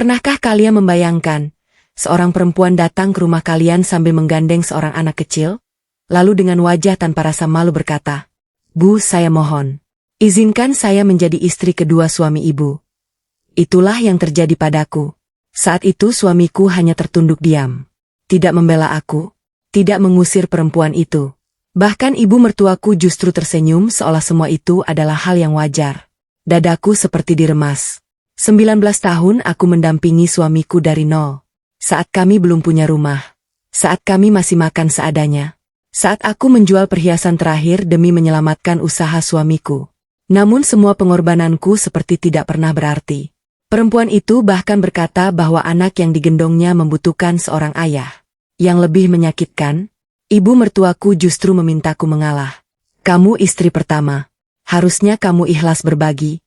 Pernahkah kalian membayangkan, seorang perempuan datang ke rumah kalian sambil menggandeng seorang anak kecil, lalu dengan wajah tanpa rasa malu berkata, "Bu, saya mohon, izinkan saya menjadi istri kedua suami ibu." Itulah yang terjadi padaku. Saat itu suamiku hanya tertunduk diam. Tidak membela aku, tidak mengusir perempuan itu. Bahkan ibu mertuaku justru tersenyum seolah semua itu adalah hal yang wajar. Dadaku seperti diremas. 19 tahun aku mendampingi suamiku dari nol. Saat kami belum punya rumah. Saat kami masih makan seadanya. Saat aku menjual perhiasan terakhir demi menyelamatkan usaha suamiku. Namun semua pengorbananku seperti tidak pernah berarti. Perempuan itu bahkan berkata bahwa anak yang digendongnya membutuhkan seorang ayah. Yang lebih menyakitkan, ibu mertuaku justru memintaku mengalah. "Kamu istri pertama. Harusnya kamu ikhlas berbagi."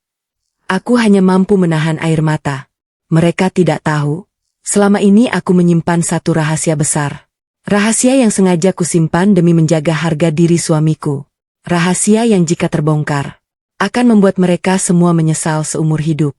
Aku hanya mampu menahan air mata. Mereka tidak tahu, selama ini aku menyimpan satu rahasia besar. Rahasia yang sengaja kusimpan demi menjaga harga diri suamiku. Rahasia yang jika terbongkar, akan membuat mereka semua menyesal seumur hidup.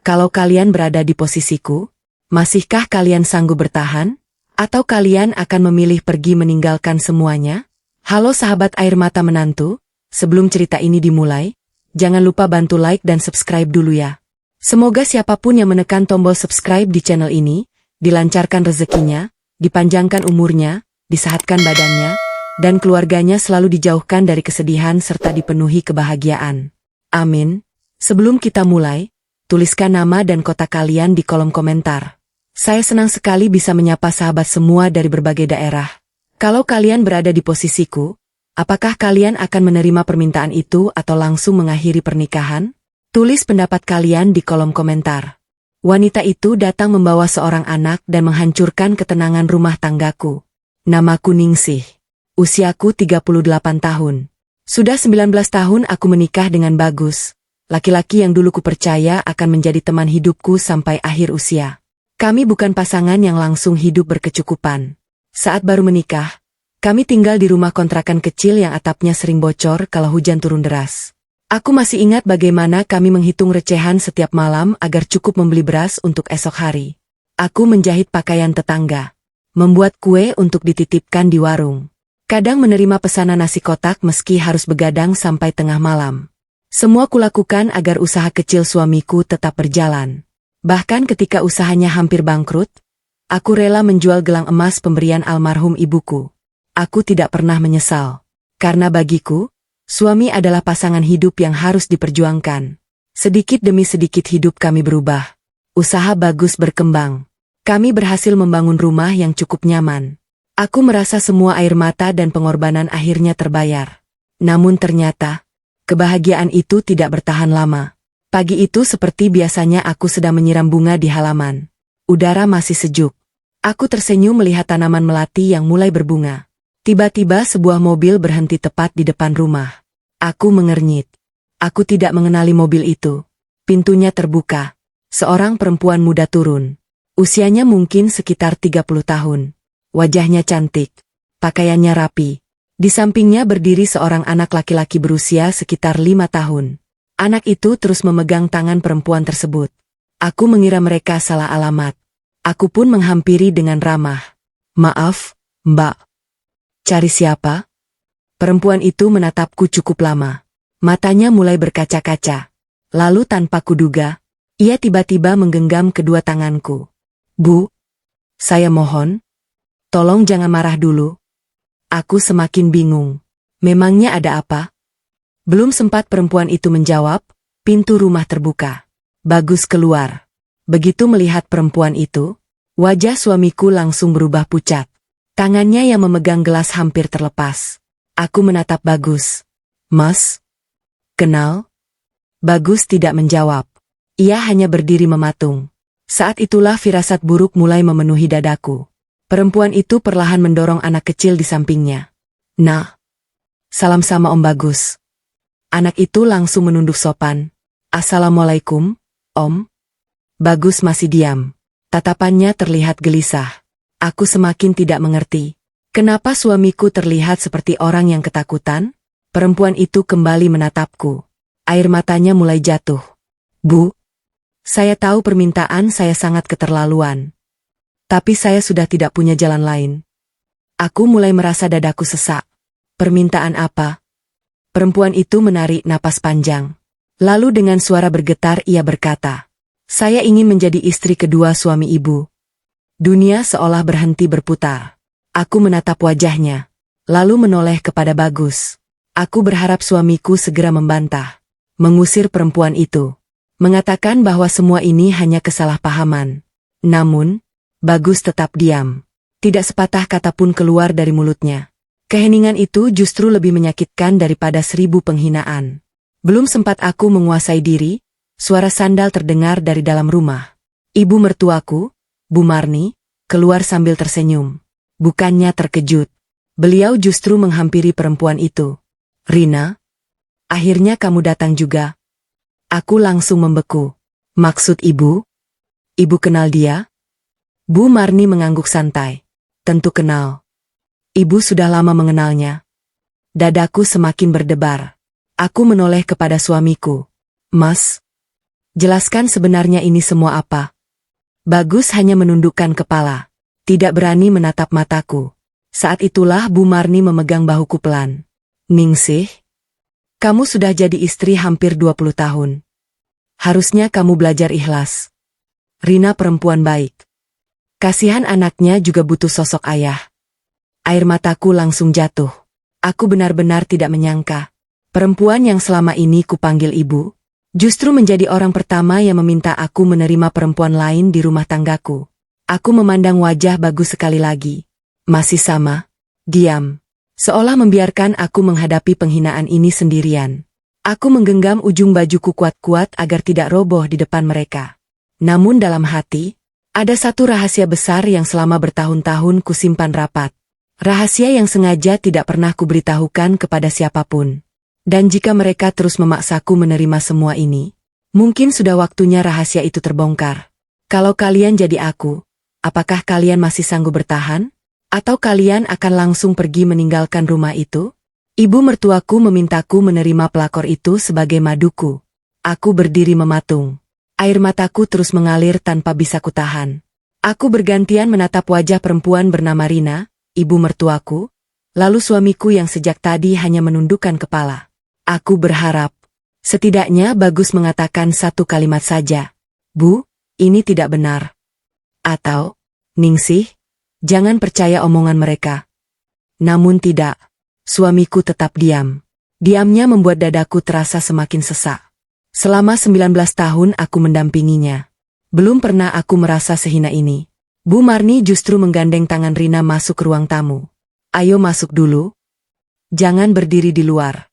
Kalau kalian berada di posisiku, masihkah kalian sanggup bertahan? Atau kalian akan memilih pergi meninggalkan semuanya? Halo sahabat air mata menantu, sebelum cerita ini dimulai, jangan lupa bantu like dan subscribe dulu ya. Semoga siapapun yang menekan tombol subscribe di channel ini, dilancarkan rezekinya, dipanjangkan umurnya, disehatkan badannya, dan keluarganya selalu dijauhkan dari kesedihan serta dipenuhi kebahagiaan. Amin. Sebelum kita mulai, tuliskan nama dan kota kalian di kolom komentar. Saya senang sekali bisa menyapa sahabat semua dari berbagai daerah. Kalau kalian berada di posisiku, apakah kalian akan menerima permintaan itu atau langsung mengakhiri pernikahan? Tulis pendapat kalian di kolom komentar. Wanita itu datang membawa seorang anak dan menghancurkan ketenangan rumah tanggaku. Namaku Ningsih. Usiaku 38 tahun. Sudah 19 tahun aku menikah dengan Bagus, laki-laki yang dulu kupercaya akan menjadi teman hidupku sampai akhir usia. Kami bukan pasangan yang langsung hidup berkecukupan. Saat baru menikah, kami tinggal di rumah kontrakan kecil yang atapnya sering bocor kalau hujan turun deras. Aku masih ingat bagaimana kami menghitung recehan setiap malam agar cukup membeli beras untuk esok hari. Aku menjahit pakaian tetangga, membuat kue untuk dititipkan di warung. Kadang menerima pesanan nasi kotak meski harus begadang sampai tengah malam. Semua kulakukan agar usaha kecil suamiku tetap berjalan. Bahkan ketika usahanya hampir bangkrut, aku rela menjual gelang emas pemberian almarhum ibuku. Aku tidak pernah menyesal. Karena bagiku, suami adalah pasangan hidup yang harus diperjuangkan. Sedikit demi sedikit hidup kami berubah. Usaha Bagus berkembang. Kami berhasil membangun rumah yang cukup nyaman. Aku merasa semua air mata dan pengorbanan akhirnya terbayar. Namun ternyata, kebahagiaan itu tidak bertahan lama. Pagi itu seperti biasanya aku sedang menyiram bunga di halaman. Udara masih sejuk. Aku tersenyum melihat tanaman melati yang mulai berbunga. Tiba-tiba sebuah mobil berhenti tepat di depan rumah. Aku mengernyit. Aku tidak mengenali mobil itu. Pintunya terbuka. Seorang perempuan muda turun. Usianya mungkin sekitar 30 tahun. Wajahnya cantik. Pakaiannya rapi. Di sampingnya berdiri seorang anak laki-laki berusia sekitar 5 tahun. Anak itu terus memegang tangan perempuan tersebut. Aku mengira mereka salah alamat. Aku pun menghampiri dengan ramah. "Maaf, Mbak. Cari siapa?" Perempuan itu menatapku cukup lama. Matanya mulai berkaca-kaca. Lalu tanpa kuduga, ia tiba-tiba menggenggam kedua tanganku. "Bu, saya mohon, tolong jangan marah dulu." Aku semakin bingung. Memangnya ada apa? Belum sempat perempuan itu menjawab, pintu rumah terbuka. Bagus keluar. Begitu melihat perempuan itu, wajah suamiku langsung berubah pucat. Tangannya yang memegang gelas hampir terlepas. Aku menatap Bagus. "Mas, kenal?" Bagus tidak menjawab. Ia hanya berdiri mematung. Saat itulah firasat buruk mulai memenuhi dadaku. Perempuan itu perlahan mendorong anak kecil di sampingnya. "Nah, salam sama Om Bagus." Anak itu langsung menunduk sopan. "Assalamualaikum, Om." Bagus masih diam. Tatapannya terlihat gelisah. Aku semakin tidak mengerti. Kenapa suamiku terlihat seperti orang yang ketakutan? Perempuan itu kembali menatapku. Air matanya mulai jatuh. "Bu, Saya tahu permintaan saya sangat keterlaluan. Tapi saya sudah tidak punya jalan lain. Aku mulai merasa dadaku sesak. Permintaan apa? Perempuan itu menarik napas panjang. Lalu dengan suara bergetar ia berkata, "Saya ingin menjadi istri kedua suami ibu." Dunia seolah berhenti berputar. Aku menatap wajahnya, lalu menoleh kepada Bagus. Aku berharap suamiku segera membantah, mengusir perempuan itu, mengatakan bahwa semua ini hanya kesalahpahaman. Namun, Bagus tetap diam. Tidak sepatah kata pun keluar dari mulutnya. Keheningan itu justru lebih menyakitkan daripada 1000 penghinaan. Belum sempat aku menguasai diri, suara sandal terdengar dari dalam rumah. Ibu mertuaku, Bu Marni, keluar sambil tersenyum. Bukannya terkejut. Beliau justru menghampiri perempuan itu. "Rina, akhirnya kamu datang juga." Aku langsung membeku. "Maksud ibu? Ibu kenal dia?" Bu Marni mengangguk santai. "Tentu kenal. Ibu sudah lama mengenalnya." Dadaku semakin berdebar. Aku menoleh kepada suamiku. "Mas, jelaskan sebenarnya ini semua apa?" Bagus hanya menundukkan kepala, tidak berani menatap mataku. Saat itulah Bu Marni memegang bahuku pelan. "Ningsih, kamu sudah jadi istri hampir 20 tahun. Harusnya kamu belajar ikhlas. Rina perempuan baik. Kasihan anaknya juga butuh sosok ayah." Air mataku langsung jatuh. Aku benar-benar tidak menyangka. Perempuan yang selama ini kupanggil ibu, justru menjadi orang pertama yang meminta aku menerima perempuan lain di rumah tanggaku. Aku memandang wajah Bagus sekali lagi. Masih sama, diam. Seolah membiarkan aku menghadapi penghinaan ini sendirian. Aku menggenggam ujung bajuku kuat-kuat agar tidak roboh di depan mereka. Namun dalam hati, ada satu rahasia besar yang selama bertahun-tahun kusimpan rapat. Rahasia yang sengaja tidak pernah kuberitahukan kepada siapapun. Dan jika mereka terus memaksaku menerima semua ini, mungkin sudah waktunya rahasia itu terbongkar. Kalau kalian jadi aku, apakah kalian masih sanggup bertahan? Atau kalian akan langsung pergi meninggalkan rumah itu? Ibu mertuaku memintaku menerima pelakor itu sebagai maduku. Aku berdiri mematung. Air mataku terus mengalir tanpa bisa kutahan. Aku bergantian menatap wajah perempuan bernama Rina, ibu mertuaku, lalu suamiku yang sejak tadi hanya menundukkan kepala. Aku berharap, setidaknya Bagus mengatakan satu kalimat saja. "Bu, ini tidak benar." Atau, "Ningsih, jangan percaya omongan mereka." Namun tidak. Suamiku tetap diam. Diamnya membuat dadaku terasa semakin sesak. Selama 19 tahun aku mendampinginya. Belum pernah aku merasa sehina ini. Bu Marni justru menggandeng tangan Rina masuk ke ruang tamu. "Ayo masuk dulu. Jangan berdiri di luar."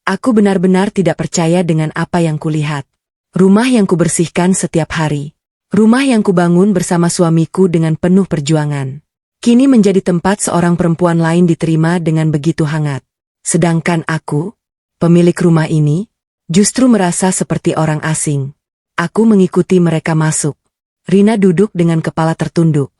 Aku benar-benar tidak percaya dengan apa yang kulihat. Rumah yang kubersihkan setiap hari. Rumah yang kubangun bersama suamiku dengan penuh perjuangan. Kini menjadi tempat seorang perempuan lain diterima dengan begitu hangat. Sedangkan aku, pemilik rumah ini, justru merasa seperti orang asing. Aku mengikuti mereka masuk. Rina duduk dengan kepala tertunduk.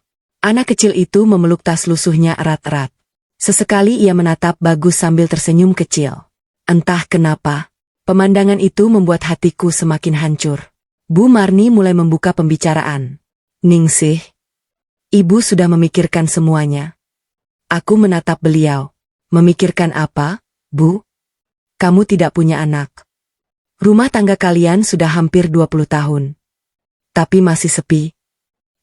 Anak kecil itu memeluk tas lusuhnya erat-erat. Sesekali ia menatap Bagus sambil tersenyum kecil. Entah kenapa, pemandangan itu membuat hatiku semakin hancur. Bu Marni mulai membuka pembicaraan. "Ningsih, ibu sudah memikirkan semuanya." Aku menatap beliau. "Memikirkan apa, Bu? Kamu tidak punya anak. Rumah tangga kalian sudah hampir 20 tahun. Tapi masih sepi."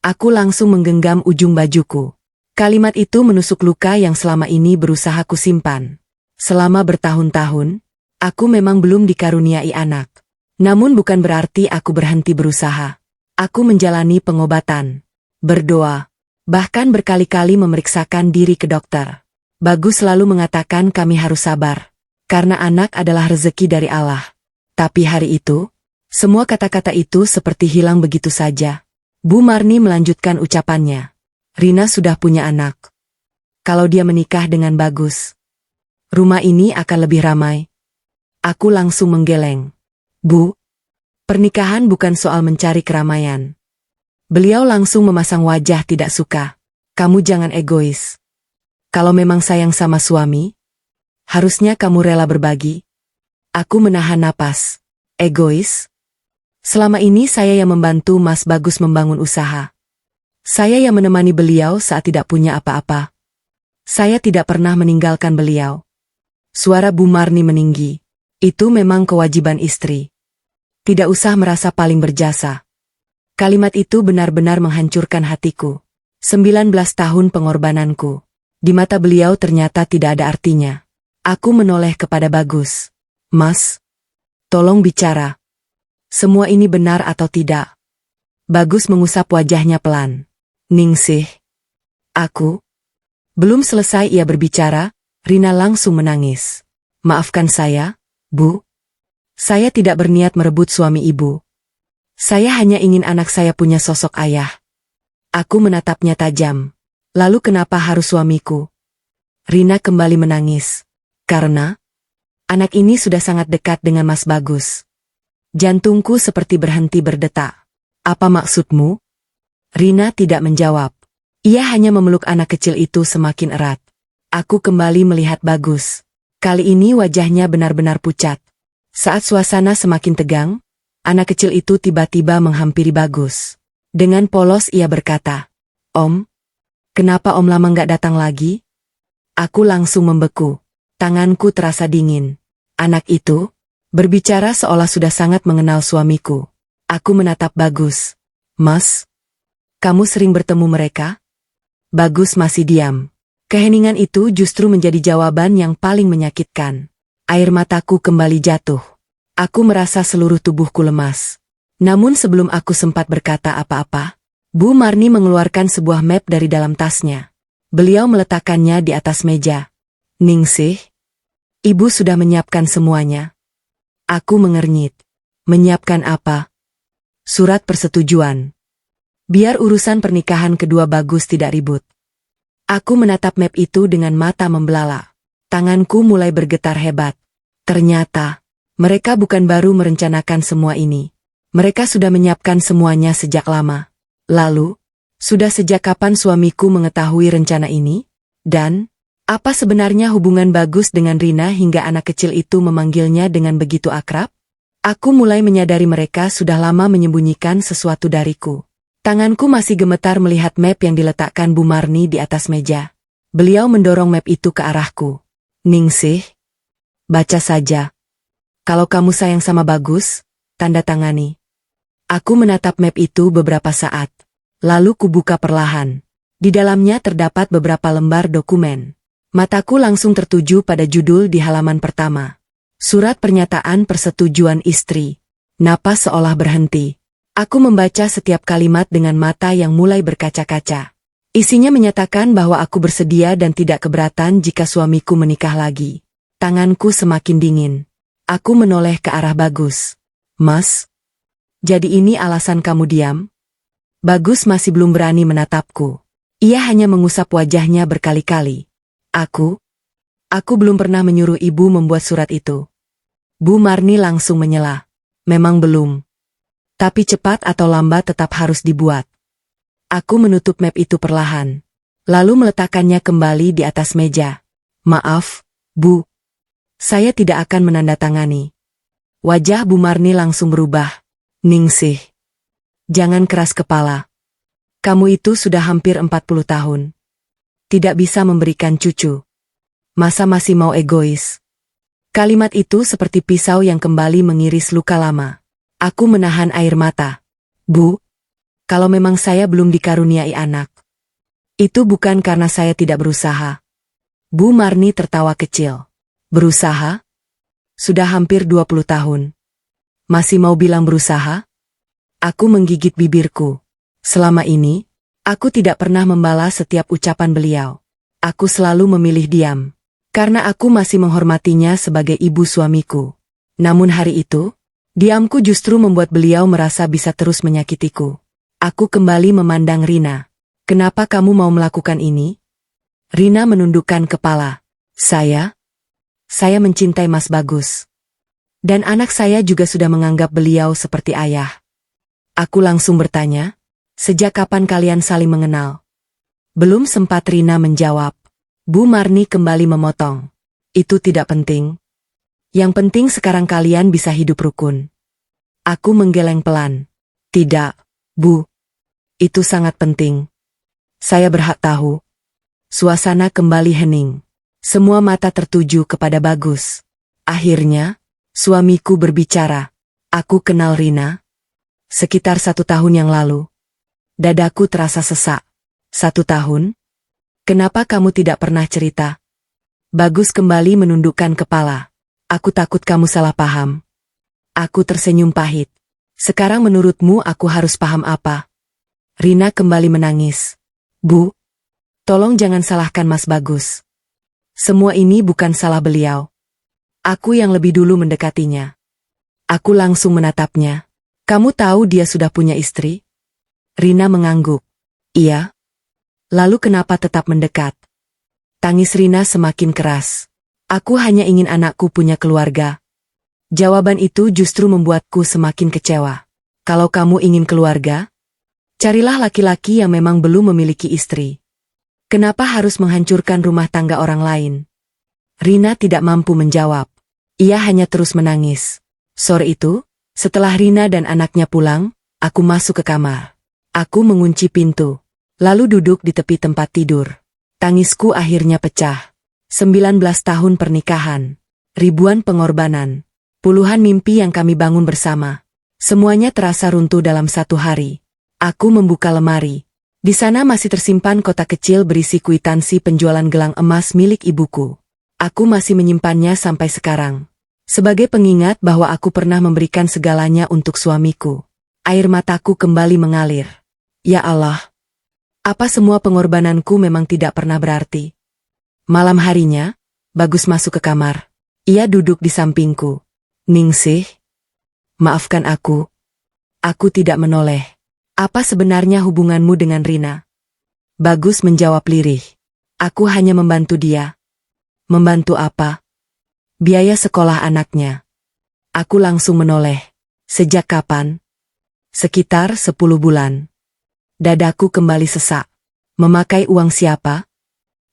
Aku langsung menggenggam ujung bajuku. Kalimat itu menusuk luka yang selama ini berusaha kusimpan. Selama bertahun-tahun, aku memang belum dikaruniai anak. Namun bukan berarti aku berhenti berusaha. Aku menjalani pengobatan, berdoa, bahkan berkali-kali memeriksakan diri ke dokter. Bagus selalu mengatakan kami harus sabar, karena anak adalah rezeki dari Allah. Tapi hari itu, semua kata-kata itu seperti hilang begitu saja. Bu Marni melanjutkan ucapannya. "Rina sudah punya anak. Kalau dia menikah dengan Bagus, rumah ini akan lebih ramai." Aku langsung menggeleng. "Bu, pernikahan bukan soal mencari keramaian." Beliau langsung memasang wajah tidak suka. "Kamu jangan egois. Kalau memang sayang sama suami, harusnya kamu rela berbagi." Aku menahan napas. "Egois? Selama ini saya yang membantu Mas Bagus membangun usaha. Saya yang menemani beliau saat tidak punya apa-apa. Saya tidak pernah meninggalkan beliau. Suara Bu Marni meninggi. Itu memang kewajiban istri. Tidak usah merasa paling berjasa. Kalimat itu benar-benar menghancurkan hatiku. 19 tahun pengorbananku. Di mata beliau ternyata tidak ada artinya. Aku menoleh kepada Bagus. Mas, tolong bicara. Semua ini benar atau tidak? Bagus mengusap wajahnya pelan. Ningsih. Aku. Belum selesai ia berbicara, Rina langsung menangis. Maafkan saya, Bu. Saya tidak berniat merebut suami ibu. Saya hanya ingin anak saya punya sosok ayah. Aku menatapnya tajam. Lalu kenapa harus suamiku? Rina kembali menangis. Karena anak ini sudah sangat dekat dengan Mas Bagus. Jantungku seperti berhenti berdetak. Apa maksudmu? Rina tidak menjawab. Ia hanya memeluk anak kecil itu semakin erat. Aku kembali melihat Bagus. Kali ini wajahnya benar-benar pucat. Saat suasana semakin tegang, anak kecil itu tiba-tiba menghampiri Bagus. Dengan polos ia berkata, Om, kenapa Om lama nggak datang lagi? Aku langsung membeku. Tanganku terasa dingin. Anak itu berbicara seolah sudah sangat mengenal suamiku. Aku menatap Bagus. Mas, kamu sering bertemu mereka? Bagus masih diam. Keheningan itu justru menjadi jawaban yang paling menyakitkan. Air mataku kembali jatuh. Aku merasa seluruh tubuhku lemas. Namun sebelum aku sempat berkata apa-apa, Bu Marni mengeluarkan sebuah map dari dalam tasnya. Beliau meletakkannya di atas meja. Ningsih, Ibu sudah menyiapkan semuanya. Aku mengernyit. Menyiapkan apa? Surat persetujuan. Biar urusan pernikahan kedua Bagus tidak ribut. Aku menatap map itu dengan mata membelalak. Tanganku mulai bergetar hebat. Ternyata, mereka bukan baru merencanakan semua ini. Mereka sudah menyiapkan semuanya sejak lama. Lalu, sudah sejak kapan suamiku mengetahui rencana ini? Dan, apa sebenarnya hubungan Bagus dengan Rina hingga anak kecil itu memanggilnya dengan begitu akrab? Aku mulai menyadari mereka sudah lama menyembunyikan sesuatu dariku. Tanganku masih gemetar melihat map yang diletakkan Bu Marni di atas meja. Beliau mendorong map itu ke arahku. Ningsih, baca saja. Kalau kamu sayang sama Bagus, tanda tangani. Aku menatap map itu beberapa saat. Lalu kubuka perlahan. Di dalamnya terdapat beberapa lembar dokumen. Mataku langsung tertuju pada judul di halaman pertama. Surat pernyataan persetujuan istri. Napas seolah berhenti. Aku membaca setiap kalimat dengan mata yang mulai berkaca-kaca. Isinya menyatakan bahwa aku bersedia dan tidak keberatan jika suamiku menikah lagi. Tanganku semakin dingin. Aku menoleh ke arah Bagus. Mas, jadi ini alasan kamu diam? Bagus masih belum berani menatapku. Ia hanya mengusap wajahnya berkali-kali. Aku belum pernah menyuruh ibu membuat surat itu. Bu Marni langsung menyela. Memang belum. Tapi cepat atau lambat tetap harus dibuat. Aku menutup map itu perlahan. Lalu meletakkannya kembali di atas meja. Maaf, Bu. Saya tidak akan menandatangani. Wajah Bu Marni langsung berubah. Ningsih. Jangan keras kepala. Kamu itu sudah hampir 40 tahun. Tidak bisa memberikan cucu. Masa masih mau egois? Kalimat itu seperti pisau yang kembali mengiris luka lama. Aku menahan air mata. Bu, kalau memang saya belum dikaruniai anak, itu bukan karena saya tidak berusaha. Bu Marni tertawa kecil. Berusaha? Sudah hampir 20 tahun. Masih mau bilang berusaha? Aku menggigit bibirku. Selama ini, aku tidak pernah membalas setiap ucapan beliau. Aku selalu memilih diam. Karena aku masih menghormatinya sebagai ibu suamiku. Namun hari itu, diamku justru membuat beliau merasa bisa terus menyakitiku. Aku kembali memandang Rina. Kenapa kamu mau melakukan ini? Rina menundukkan kepala. Saya mencintai Mas Bagus. Dan anak saya juga sudah menganggap beliau seperti ayah. Aku langsung bertanya, sejak kapan kalian saling mengenal? Belum sempat Rina menjawab. Bu Marni kembali memotong. Itu tidak penting. Yang penting sekarang kalian bisa hidup rukun. Aku menggeleng pelan. Tidak, Bu. Itu sangat penting. Saya berhak tahu. Suasana kembali hening. Semua mata tertuju kepada Bagus. Akhirnya, suamiku berbicara. Aku kenal Rina. Sekitar 1 tahun yang lalu. Dadaku terasa sesak. 1 tahun? Kenapa kamu tidak pernah cerita? Bagus kembali menundukkan kepala. Aku takut kamu salah paham. Aku tersenyum pahit. Sekarang menurutmu aku harus paham apa? Rina kembali menangis. Bu, tolong jangan salahkan Mas Bagus. Semua ini bukan salah beliau. Aku yang lebih dulu mendekatinya. Aku langsung menatapnya. Kamu tahu dia sudah punya istri? Rina mengangguk. Iya. Lalu kenapa tetap mendekat? Tangis Rina semakin keras. Aku hanya ingin anakku punya keluarga. Jawaban itu justru membuatku semakin kecewa. Kalau kamu ingin keluarga, carilah laki-laki yang memang belum memiliki istri. Kenapa harus menghancurkan rumah tangga orang lain? Rina tidak mampu menjawab. Ia hanya terus menangis. Sore itu, setelah Rina dan anaknya pulang, aku masuk ke kamar. Aku mengunci pintu, lalu duduk di tepi tempat tidur. Tangisku akhirnya pecah. 19 tahun pernikahan. Ribuan pengorbanan. Puluhan mimpi yang kami bangun bersama. Semuanya terasa runtuh dalam 1 hari. Aku membuka lemari. Di sana masih tersimpan kotak kecil berisi kwitansi penjualan gelang emas milik ibuku. Aku masih menyimpannya sampai sekarang. Sebagai pengingat bahwa aku pernah memberikan segalanya untuk suamiku. Air mataku kembali mengalir. Ya Allah. Apa semua pengorbananku memang tidak pernah berarti? Malam harinya, Bagus masuk ke kamar. Ia duduk di sampingku. Ningsih, maafkan aku. Aku tidak menoleh. Apa sebenarnya hubunganmu dengan Rina? Bagus menjawab lirih. Aku hanya membantu dia. Membantu apa? Biaya sekolah anaknya. Aku langsung menoleh. Sejak kapan? Sekitar 10 bulan. Dadaku kembali sesak. Memakai uang siapa?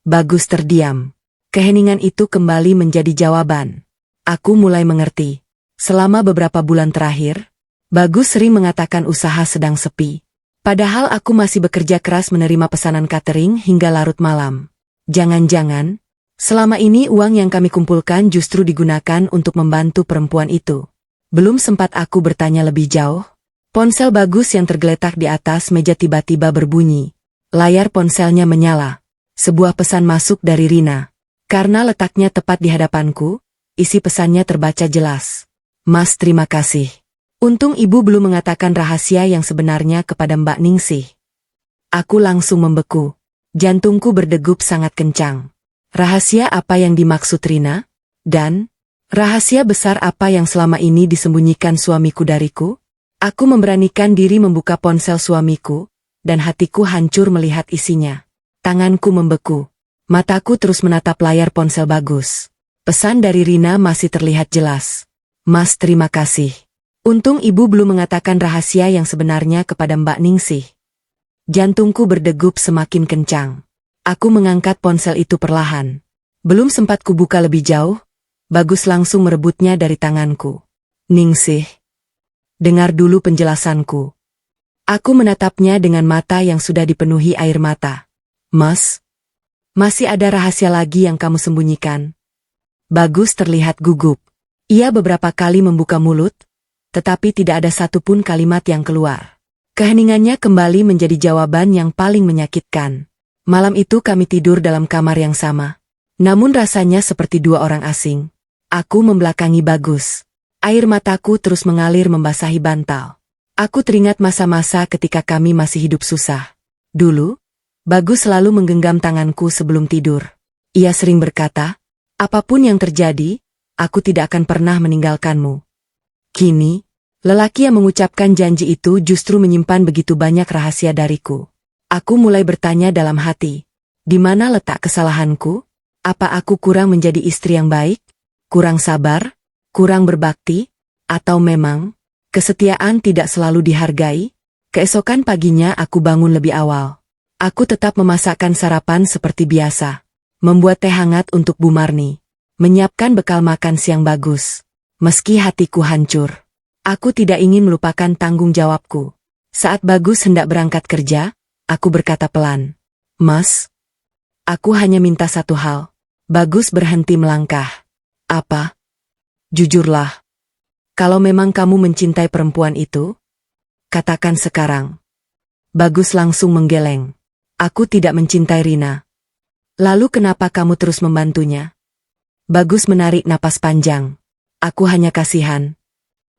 Bagus terdiam. Keheningan itu kembali menjadi jawaban. Aku mulai mengerti. Selama beberapa bulan terakhir, Bagus sering mengatakan usaha sedang sepi. Padahal aku masih bekerja keras menerima pesanan catering hingga larut malam. Jangan-jangan, selama ini uang yang kami kumpulkan justru digunakan untuk membantu perempuan itu. Belum sempat aku bertanya lebih jauh, ponsel Bagus yang tergeletak di atas meja tiba-tiba berbunyi. Layar ponselnya menyala. Sebuah pesan masuk dari Rina. Karena letaknya tepat di hadapanku, isi pesannya terbaca jelas. Mas, terima kasih. Untung ibu belum mengatakan rahasia yang sebenarnya kepada Mbak Ningsih. Aku langsung membeku. Jantungku berdegup sangat kencang. Rahasia apa yang dimaksud Rina? Dan, rahasia besar apa yang selama ini disembunyikan suamiku dariku? Aku memberanikan diri membuka ponsel suamiku, dan hatiku hancur melihat isinya. Tanganku membeku. Mataku terus menatap layar ponsel Bagus. Pesan dari Rina masih terlihat jelas. Mas, terima kasih. Untung ibu belum mengatakan rahasia yang sebenarnya kepada Mbak Ningsih. Jantungku berdegup semakin kencang. Aku mengangkat ponsel itu perlahan. Belum sempat kubuka lebih jauh, Bagus langsung merebutnya dari tanganku. Ningsih, dengar dulu penjelasanku. Aku menatapnya dengan mata yang sudah dipenuhi air mata. Mas, masih ada rahasia lagi yang kamu sembunyikan? Bagus terlihat gugup. Ia beberapa kali membuka mulut, tetapi tidak ada satupun kalimat yang keluar. Keheningannya kembali menjadi jawaban yang paling menyakitkan. Malam itu kami tidur dalam kamar yang sama. Namun rasanya seperti 2 orang asing. Aku membelakangi Bagus. Air mataku terus mengalir membasahi bantal. Aku teringat masa-masa ketika kami masih hidup susah. Dulu, Bagus selalu menggenggam tanganku sebelum tidur. Ia sering berkata, apapun yang terjadi, aku tidak akan pernah meninggalkanmu. Kini, lelaki yang mengucapkan janji itu justru menyimpan begitu banyak rahasia dariku. Aku mulai bertanya dalam hati, di mana letak kesalahanku? Apa aku kurang menjadi istri yang baik? Kurang sabar? Kurang berbakti? Atau memang, kesetiaan tidak selalu dihargai? Keesokan paginya aku bangun lebih awal. Aku tetap memasakkan sarapan seperti biasa. Membuat teh hangat untuk Bu Marni. Menyiapkan bekal makan siang Bagus. Meski hatiku hancur. Aku tidak ingin melupakan tanggung jawabku. Saat Bagus hendak berangkat kerja, aku berkata pelan. Mas, aku hanya minta satu hal. Bagus berhenti melangkah. Apa? Jujurlah. Kalau memang kamu mencintai perempuan itu, katakan sekarang. Bagus langsung menggeleng. Aku tidak mencintai Rina. Lalu kenapa kamu terus membantunya? Bagus menarik napas panjang. Aku hanya kasihan.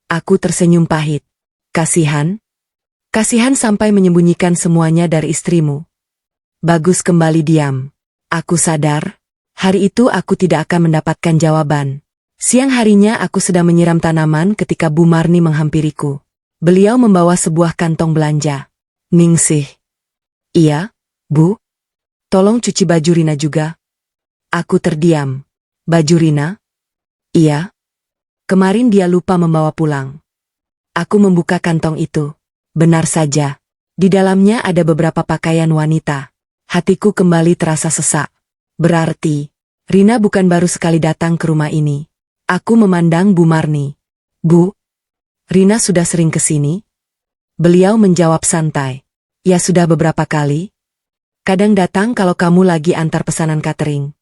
Aku tersenyum pahit. Kasihan? Kasihan sampai menyembunyikan semuanya dari istrimu. Bagus kembali diam. Aku sadar, hari itu aku tidak akan mendapatkan jawaban. Siang harinya aku sedang menyiram tanaman ketika Bu Marni menghampiriku. Beliau membawa sebuah kantong belanja. Ningsih. Iya, Bu. Tolong cuci baju Rina juga. Aku terdiam. Baju Rina? Iya. Kemarin dia lupa membawa pulang. Aku membuka kantong itu. Benar saja. Di dalamnya ada beberapa pakaian wanita. Hatiku kembali terasa sesak. Berarti, Rina bukan baru sekali datang ke rumah ini. Aku memandang Bu Marni. Bu, Rina sudah sering ke sini? Beliau menjawab santai. Ya sudah beberapa kali. Kadang datang kalau kamu lagi antar pesanan catering.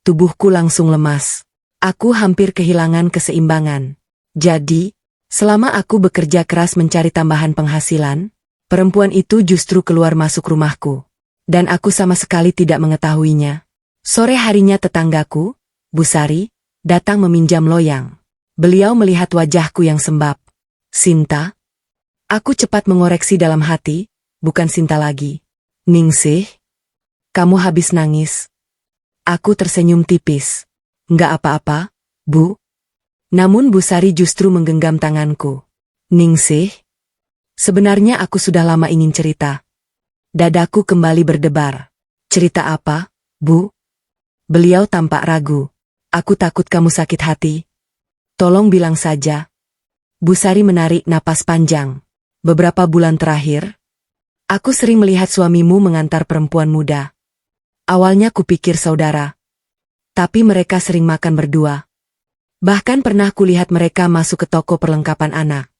Tubuhku langsung lemas. Aku hampir kehilangan keseimbangan. Jadi, selama aku bekerja keras mencari tambahan penghasilan, perempuan itu justru keluar masuk rumahku. Dan aku sama sekali tidak mengetahuinya. Sore harinya tetanggaku, Bu Sari, datang meminjam loyang. Beliau melihat wajahku yang sembab. Sinta? Aku cepat mengoreksi dalam hati, bukan Sinta lagi. Ningsih? Kamu habis nangis. Aku tersenyum tipis. Enggak apa-apa, Bu. Namun Bu Sari justru menggenggam tanganku. Ningsih? Sebenarnya aku sudah lama ingin cerita. Dadaku kembali berdebar. Cerita apa, Bu? Beliau tampak ragu. Aku takut kamu sakit hati. Tolong bilang saja. Bu Sari menarik napas panjang. Beberapa bulan terakhir, aku sering melihat suamimu mengantar perempuan muda. Awalnya kupikir saudara. Tapi mereka sering makan berdua. Bahkan pernah kulihat mereka masuk ke toko perlengkapan anak.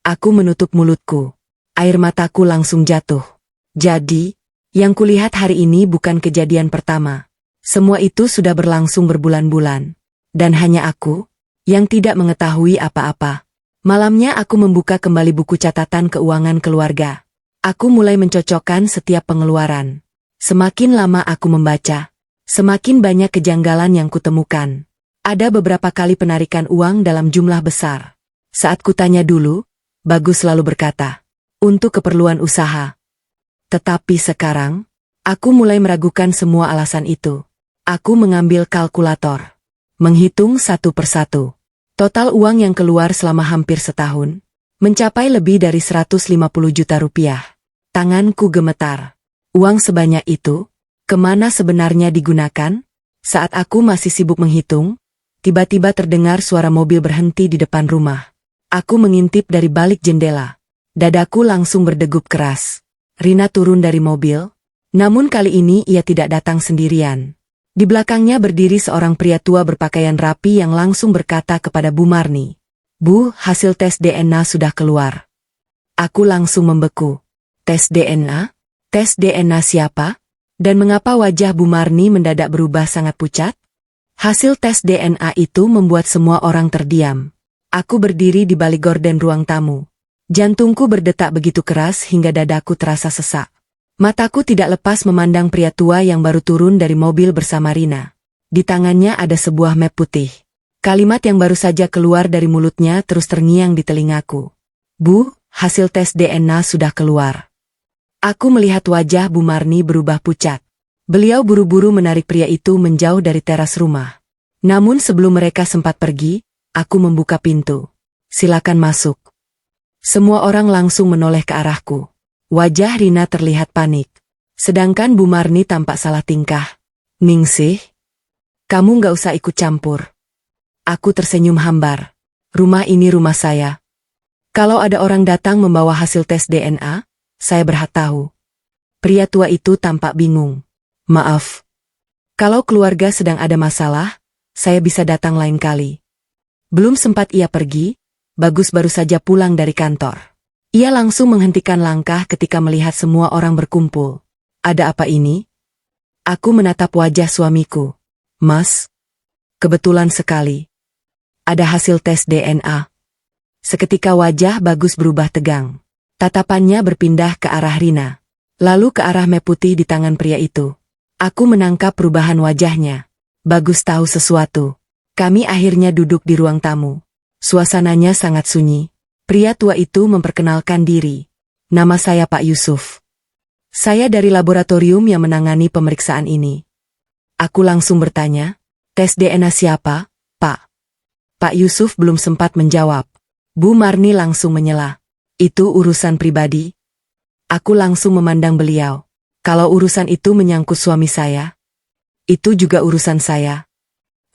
Aku menutup mulutku. Air mataku langsung jatuh. Jadi, yang kulihat hari ini bukan kejadian pertama. Semua itu sudah berlangsung berbulan-bulan. Dan hanya aku, yang tidak mengetahui apa-apa. Malamnya aku membuka kembali buku catatan keuangan keluarga. Aku mulai mencocokkan setiap pengeluaran. Semakin lama aku membaca, semakin banyak kejanggalan yang kutemukan. Ada beberapa kali penarikan uang dalam jumlah besar. Saat kutanya dulu, Bagus selalu berkata, untuk keperluan usaha. Tetapi sekarang, aku mulai meragukan semua alasan itu. Aku mengambil kalkulator. Menghitung satu persatu. Total uang yang keluar selama hampir setahun, mencapai lebih dari 150 juta rupiah. Tanganku gemetar. Uang sebanyak itu, kemana sebenarnya digunakan? Saat aku masih sibuk menghitung, tiba-tiba terdengar suara mobil berhenti di depan rumah. Aku mengintip dari balik jendela. Dadaku langsung berdegup keras. Rina turun dari mobil, namun kali ini ia tidak datang sendirian. Di belakangnya berdiri seorang pria tua berpakaian rapi yang langsung berkata kepada Bu Marni. Bu, hasil tes DNA sudah keluar. Aku langsung membeku. Tes DNA? Tes DNA siapa? Dan mengapa wajah Bu Marni mendadak berubah sangat pucat? Hasil tes DNA itu membuat semua orang terdiam. Aku berdiri di balik gorden ruang tamu. Jantungku berdetak begitu keras hingga dadaku terasa sesak. Mataku tidak lepas memandang pria tua yang baru turun dari mobil bersama Rina. Di tangannya ada sebuah map putih. Kalimat yang baru saja keluar dari mulutnya terus terngiang di telingaku. Bu, hasil tes DNA sudah keluar. Aku melihat wajah Bu Marni berubah pucat. Beliau buru-buru menarik pria itu menjauh dari teras rumah. Namun sebelum mereka sempat pergi, aku membuka pintu. Silakan masuk. Semua orang langsung menoleh ke arahku. Wajah Rina terlihat panik. Sedangkan Bu Marni tampak salah tingkah. Ningsih, kamu nggak usah ikut campur. Aku tersenyum hambar. Rumah ini rumah saya. Kalau ada orang datang membawa hasil tes DNA, saya berhak tahu. Pria tua itu tampak bingung. Maaf. Kalau keluarga sedang ada masalah, saya bisa datang lain kali. Belum sempat ia pergi, Bagus baru saja pulang dari kantor. Ia langsung menghentikan langkah ketika melihat semua orang berkumpul. Ada apa ini? Aku menatap wajah suamiku. Mas, kebetulan sekali. Ada hasil tes DNA. Seketika wajah Bagus berubah tegang. Tatapannya berpindah ke arah Rina. Lalu ke arah map putih di tangan pria itu. Aku menangkap perubahan wajahnya. Bagus tahu sesuatu. Kami akhirnya duduk di ruang tamu. Suasananya sangat sunyi. Pria tua itu memperkenalkan diri. Nama saya Pak Yusuf. Saya dari laboratorium yang menangani pemeriksaan ini. Aku langsung bertanya, tes DNA siapa, Pak? Pak Yusuf belum sempat menjawab. Bu Marni langsung menyela. Itu urusan pribadi. Aku langsung memandang beliau. Kalau urusan itu menyangkut suami saya, itu juga urusan saya.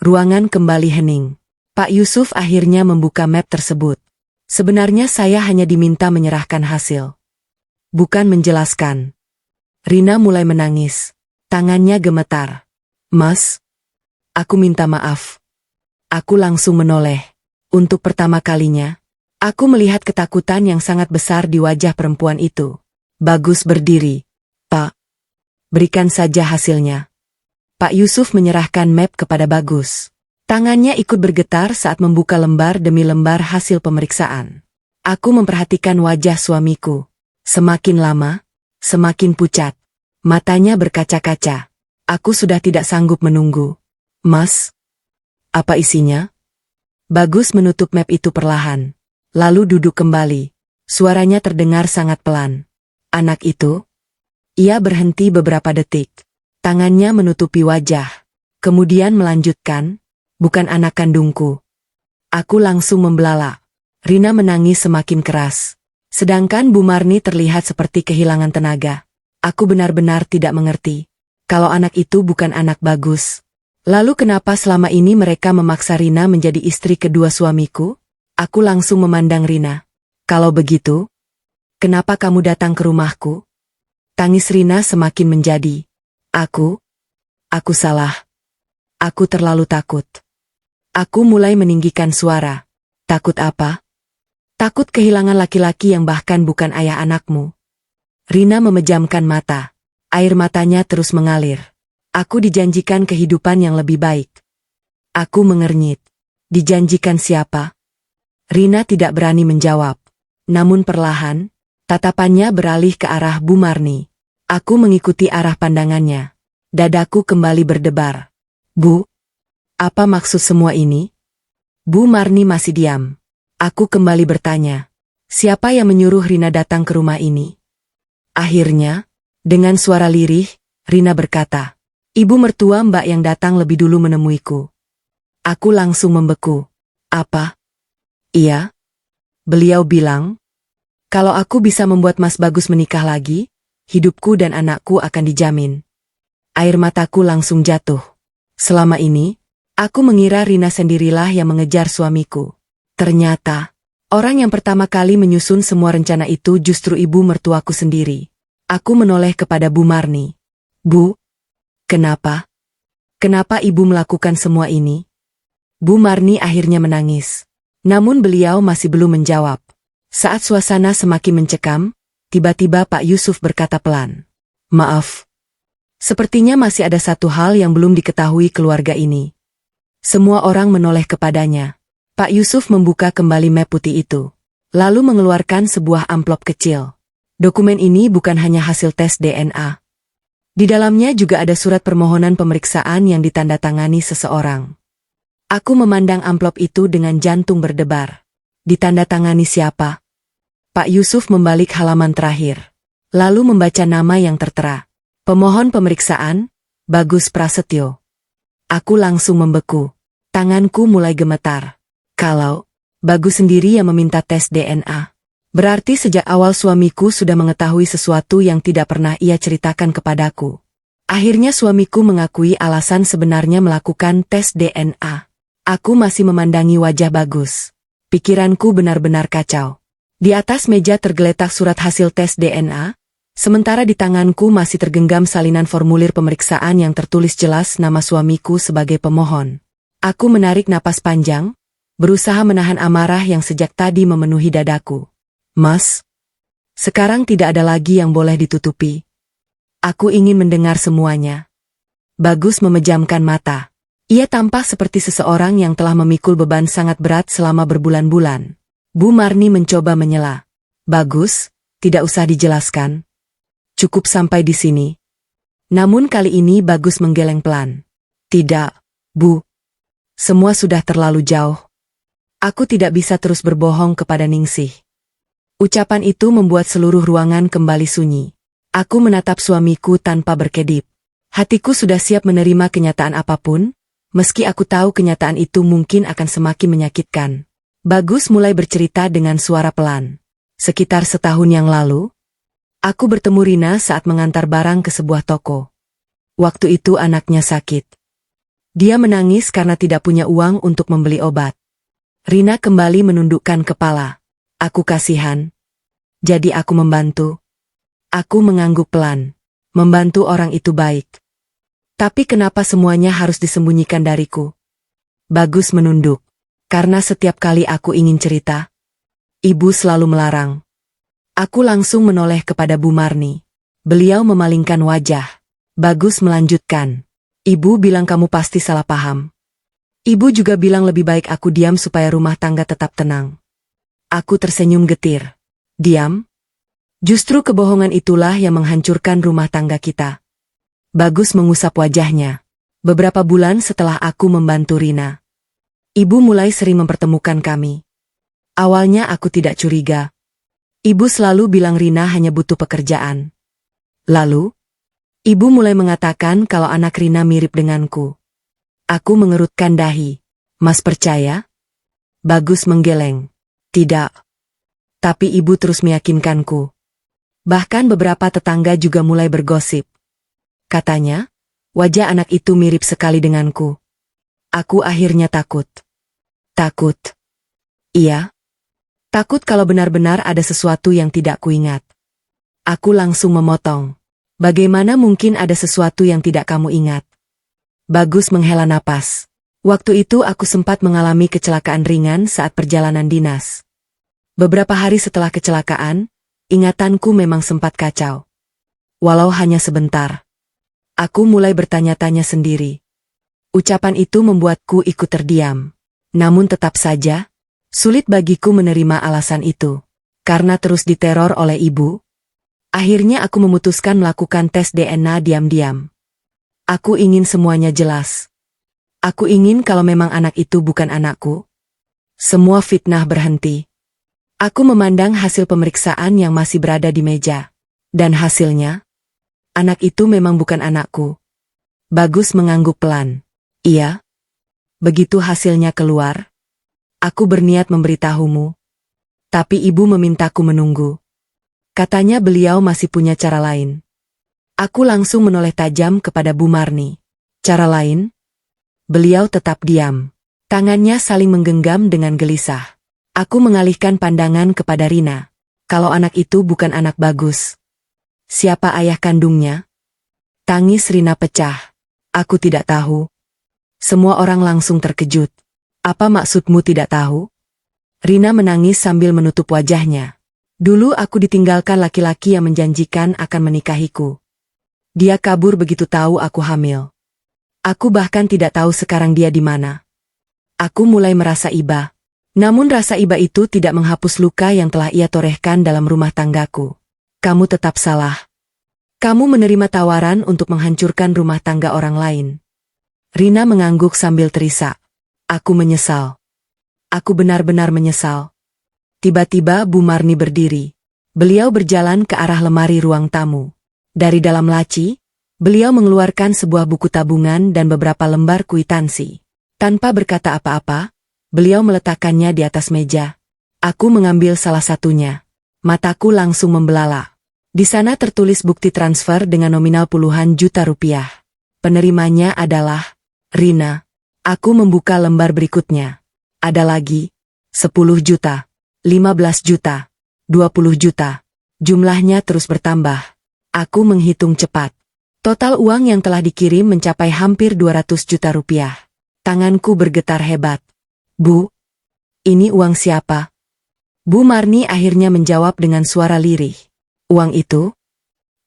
Ruangan kembali hening. Pak Yusuf akhirnya membuka map tersebut. Sebenarnya saya hanya diminta menyerahkan hasil, bukan menjelaskan. Rina mulai menangis. Tangannya gemetar. Mas, aku minta maaf. Aku langsung menoleh. Untuk pertama kalinya, aku melihat ketakutan yang sangat besar di wajah perempuan itu. Bagus berdiri. Pak, berikan saja hasilnya. Pak Yusuf menyerahkan map kepada Bagus. Tangannya ikut bergetar saat membuka lembar demi lembar hasil pemeriksaan. Aku memperhatikan wajah suamiku. Semakin lama, semakin pucat. Matanya berkaca-kaca. Aku sudah tidak sanggup menunggu. Mas, apa isinya? Bagus menutup map itu perlahan. Lalu duduk kembali. Suaranya terdengar sangat pelan. Anak itu? Ia berhenti beberapa detik. Tangannya menutupi wajah. Kemudian melanjutkan, bukan anak kandungku. Aku langsung membelalak. Rina menangis semakin keras. Sedangkan Bu Marni terlihat seperti kehilangan tenaga. Aku benar-benar tidak mengerti. Kalau anak itu bukan anak Bagus, lalu kenapa selama ini mereka memaksa Rina menjadi istri kedua suamiku? Aku langsung memandang Rina. Kalau begitu, kenapa kamu datang ke rumahku? Tangis Rina semakin menjadi. Aku salah. Aku terlalu takut. Aku mulai meninggikan suara. Takut apa? Takut kehilangan laki-laki yang bahkan bukan ayah anakmu. Rina memejamkan mata. Air matanya terus mengalir. Aku dijanjikan kehidupan yang lebih baik. Aku mengernyit. Dijanjikan siapa? Rina tidak berani menjawab. Namun perlahan, tatapannya beralih ke arah Bu Marni. Aku mengikuti arah pandangannya. Dadaku kembali berdebar. Bu, apa maksud semua ini? Bu Marni masih diam. Aku kembali bertanya. Siapa yang menyuruh Rina datang ke rumah ini? Akhirnya, dengan suara lirih, Rina berkata, Ibu mertua Mbak yang datang lebih dulu menemuiku. Aku langsung membeku. Apa? Iya? Beliau bilang, kalau aku bisa membuat Mas Bagus menikah lagi, hidupku dan anakku akan dijamin. Air mataku langsung jatuh. Selama ini, aku mengira Rina sendirilah yang mengejar suamiku. Ternyata, orang yang pertama kali menyusun semua rencana itu justru ibu mertuaku sendiri. Aku menoleh kepada Bu Marni. Bu, kenapa? Kenapa ibu melakukan semua ini? Bu Marni akhirnya menangis. Namun beliau masih belum menjawab. Saat suasana semakin mencekam, tiba-tiba Pak Yusuf berkata pelan. Maaf. Sepertinya masih ada satu hal yang belum diketahui keluarga ini. Semua orang menoleh kepadanya. Pak Yusuf membuka kembali map putih itu. Lalu mengeluarkan sebuah amplop kecil. Dokumen ini bukan hanya hasil tes DNA. Di dalamnya juga ada surat permohonan pemeriksaan yang ditandatangani seseorang. Aku memandang amplop itu dengan jantung berdebar. Ditandatangani siapa? Pak Yusuf membalik halaman terakhir. Lalu membaca nama yang tertera. Pemohon pemeriksaan, Bagus Prasetyo. Aku langsung membeku. Tanganku mulai gemetar. Kalau Bagus sendiri yang meminta tes DNA, berarti sejak awal suamiku sudah mengetahui sesuatu yang tidak pernah ia ceritakan kepadaku. Akhirnya suamiku mengakui alasan sebenarnya melakukan tes DNA. Aku masih memandangi wajah Bagus. Pikiranku benar-benar kacau. Di atas meja tergeletak surat hasil tes DNA, sementara di tanganku masih tergenggam salinan formulir pemeriksaan yang tertulis jelas nama suamiku sebagai pemohon. Aku menarik napas panjang, berusaha menahan amarah yang sejak tadi memenuhi dadaku. Mas, sekarang tidak ada lagi yang boleh ditutupi. Aku ingin mendengar semuanya. Bagus memejamkan mata. Ia tampak seperti seseorang yang telah memikul beban sangat berat selama berbulan-bulan. Bu Marni mencoba menyela. Bagus, tidak usah dijelaskan. Cukup sampai di sini. Namun kali ini Bagus menggeleng pelan. Tidak, Bu. Semua sudah terlalu jauh. Aku tidak bisa terus berbohong kepada Ningsih. Ucapan itu membuat seluruh ruangan kembali sunyi. Aku menatap suamiku tanpa berkedip. Hatiku sudah siap menerima kenyataan apapun, meski aku tahu kenyataan itu mungkin akan semakin menyakitkan. Bagus mulai bercerita dengan suara pelan. Sekitar setahun yang lalu, aku bertemu Rina saat mengantar barang ke sebuah toko. Waktu itu anaknya sakit. Dia menangis karena tidak punya uang untuk membeli obat. Rina kembali menundukkan kepala. Aku kasihan. Jadi aku membantu. Aku mengangguk pelan. Membantu orang itu baik. Tapi kenapa semuanya harus disembunyikan dariku? Bagus menunduk. Karena setiap kali aku ingin cerita, ibu selalu melarang. Aku langsung menoleh kepada Bu Marni. Beliau memalingkan wajah. Bagus melanjutkan. Ibu bilang kamu pasti salah paham. Ibu juga bilang lebih baik aku diam supaya rumah tangga tetap tenang. Aku tersenyum getir. Diam? Justru kebohongan itulah yang menghancurkan rumah tangga kita. Bagus mengusap wajahnya. Beberapa bulan setelah aku membantu Rina, ibu mulai sering mempertemukan kami. Awalnya aku tidak curiga. Ibu selalu bilang Rina hanya butuh pekerjaan. Lalu, ibu mulai mengatakan kalau anak Rina mirip denganku. Aku mengerutkan dahi. Mas percaya? Bagus menggeleng. Tidak. Tapi ibu terus meyakinkanku. Bahkan beberapa tetangga juga mulai bergosip. Katanya, wajah anak itu mirip sekali denganku. Aku akhirnya takut. Takut. Iya. Takut kalau benar-benar ada sesuatu yang tidak kuingat. Aku langsung memotong. Bagaimana mungkin ada sesuatu yang tidak kamu ingat? Bagus menghela napas. Waktu itu aku sempat mengalami kecelakaan ringan saat perjalanan dinas. Beberapa hari setelah kecelakaan, ingatanku memang sempat kacau. Walau hanya sebentar. Aku mulai bertanya-tanya sendiri. Ucapan itu membuatku ikut terdiam. Namun tetap saja, sulit bagiku menerima alasan itu. Karena terus diteror oleh ibu, akhirnya aku memutuskan melakukan tes DNA diam-diam. Aku ingin semuanya jelas. Aku ingin kalau memang anak itu bukan anakku, semua fitnah berhenti. Aku memandang hasil pemeriksaan yang masih berada di meja. Dan hasilnya, anak itu memang bukan anakku. Bagus mengangguk pelan. Iya. Begitu hasilnya keluar, aku berniat memberitahumu. Tapi ibu memintaku menunggu. Katanya beliau masih punya cara lain. Aku langsung menoleh tajam kepada Bu Marni. Cara lain? Beliau tetap diam. Tangannya saling menggenggam dengan gelisah. Aku mengalihkan pandangan kepada Rina. Kalau anak itu bukan anak Bagus, siapa ayah kandungnya? Tangis Rina pecah. Aku tidak tahu. Semua orang langsung terkejut. Apa maksudmu tidak tahu? Rina menangis sambil menutup wajahnya. Dulu aku ditinggalkan laki-laki yang menjanjikan akan menikahiku. Dia kabur begitu tahu aku hamil. Aku bahkan tidak tahu sekarang dia di mana. Aku mulai merasa iba. Namun rasa iba itu tidak menghapus luka yang telah ia torehkan dalam rumah tanggaku. Kamu tetap salah. Kamu menerima tawaran untuk menghancurkan rumah tangga orang lain. Rina mengangguk sambil terisak. Aku menyesal. Aku benar-benar menyesal. Tiba-tiba Bu Marni berdiri. Beliau berjalan ke arah lemari ruang tamu. Dari dalam laci, beliau mengeluarkan sebuah buku tabungan dan beberapa lembar kwitansi. Tanpa berkata apa-apa, beliau meletakkannya di atas meja. Aku mengambil salah satunya. Mataku langsung membelalak. Di sana tertulis bukti transfer dengan nominal puluhan juta rupiah. Penerimanya adalah Rina. Aku membuka lembar berikutnya. Ada lagi 10 juta, 15 juta, 20 juta. Jumlahnya terus bertambah. Aku menghitung cepat. Total uang yang telah dikirim mencapai hampir 200 juta rupiah. Tanganku bergetar hebat. Bu, Ini uang siapa? Bu Marni akhirnya menjawab dengan suara lirih. Uang itu?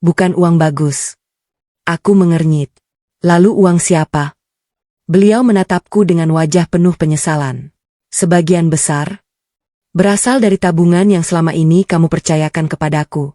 Bukan uang Bagus. Aku mengernyit. Lalu uang siapa? Beliau menatapku dengan wajah penuh penyesalan. Sebagian besar berasal dari tabungan yang selama ini kamu percayakan kepadaku.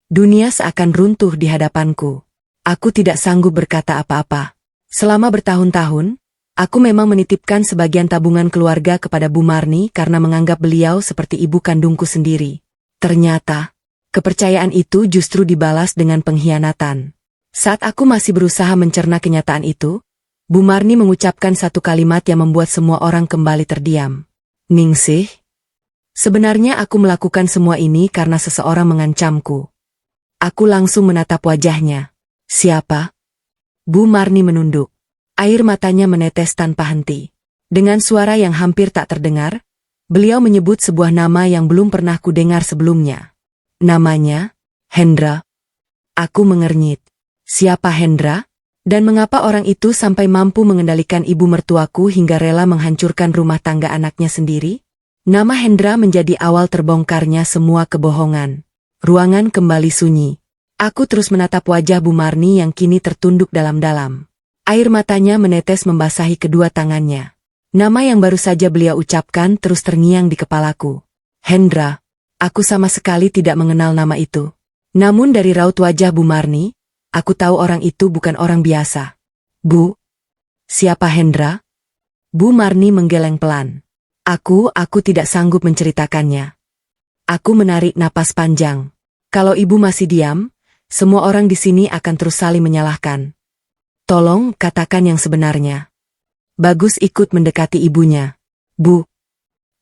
Dunia seakan runtuh di hadapanku. Aku tidak sanggup berkata apa-apa. Selama bertahun-tahun, aku memang menitipkan sebagian tabungan keluarga kepada Bu Marni karena menganggap beliau seperti ibu kandungku sendiri. Ternyata, kepercayaan itu justru dibalas dengan pengkhianatan. Saat aku masih berusaha mencerna kenyataan itu, Bu Marni mengucapkan satu kalimat yang membuat semua orang kembali terdiam. Ningsih, sebenarnya aku melakukan semua ini karena seseorang mengancamku. Aku langsung menatap wajahnya. Siapa? Bu Marni menunduk. Air matanya menetes tanpa henti. Dengan suara yang hampir tak terdengar, beliau menyebut sebuah nama yang belum pernah kudengar sebelumnya. Namanya, Hendra. Aku mengernyit. Siapa Hendra? Dan mengapa orang itu sampai mampu mengendalikan ibu mertuaku hingga rela menghancurkan rumah tangga anaknya sendiri? Nama Hendra menjadi awal terbongkarnya semua kebohongan. Ruangan kembali sunyi. Aku terus menatap wajah Bu Marni yang kini tertunduk dalam-dalam. Air matanya menetes membasahi kedua tangannya. Nama yang baru saja beliau ucapkan terus terngiang di kepalaku. Hendra. Aku sama sekali tidak mengenal nama itu. Namun dari raut wajah Bu Marni, aku tahu orang itu bukan orang biasa. Bu, siapa Hendra? Bu Marni menggeleng pelan. Aku tidak sanggup menceritakannya. Aku menarik napas panjang. Kalau ibu masih diam, semua orang di sini akan terus saling menyalahkan. Tolong katakan yang sebenarnya. Bagus ikut mendekati ibunya. Bu,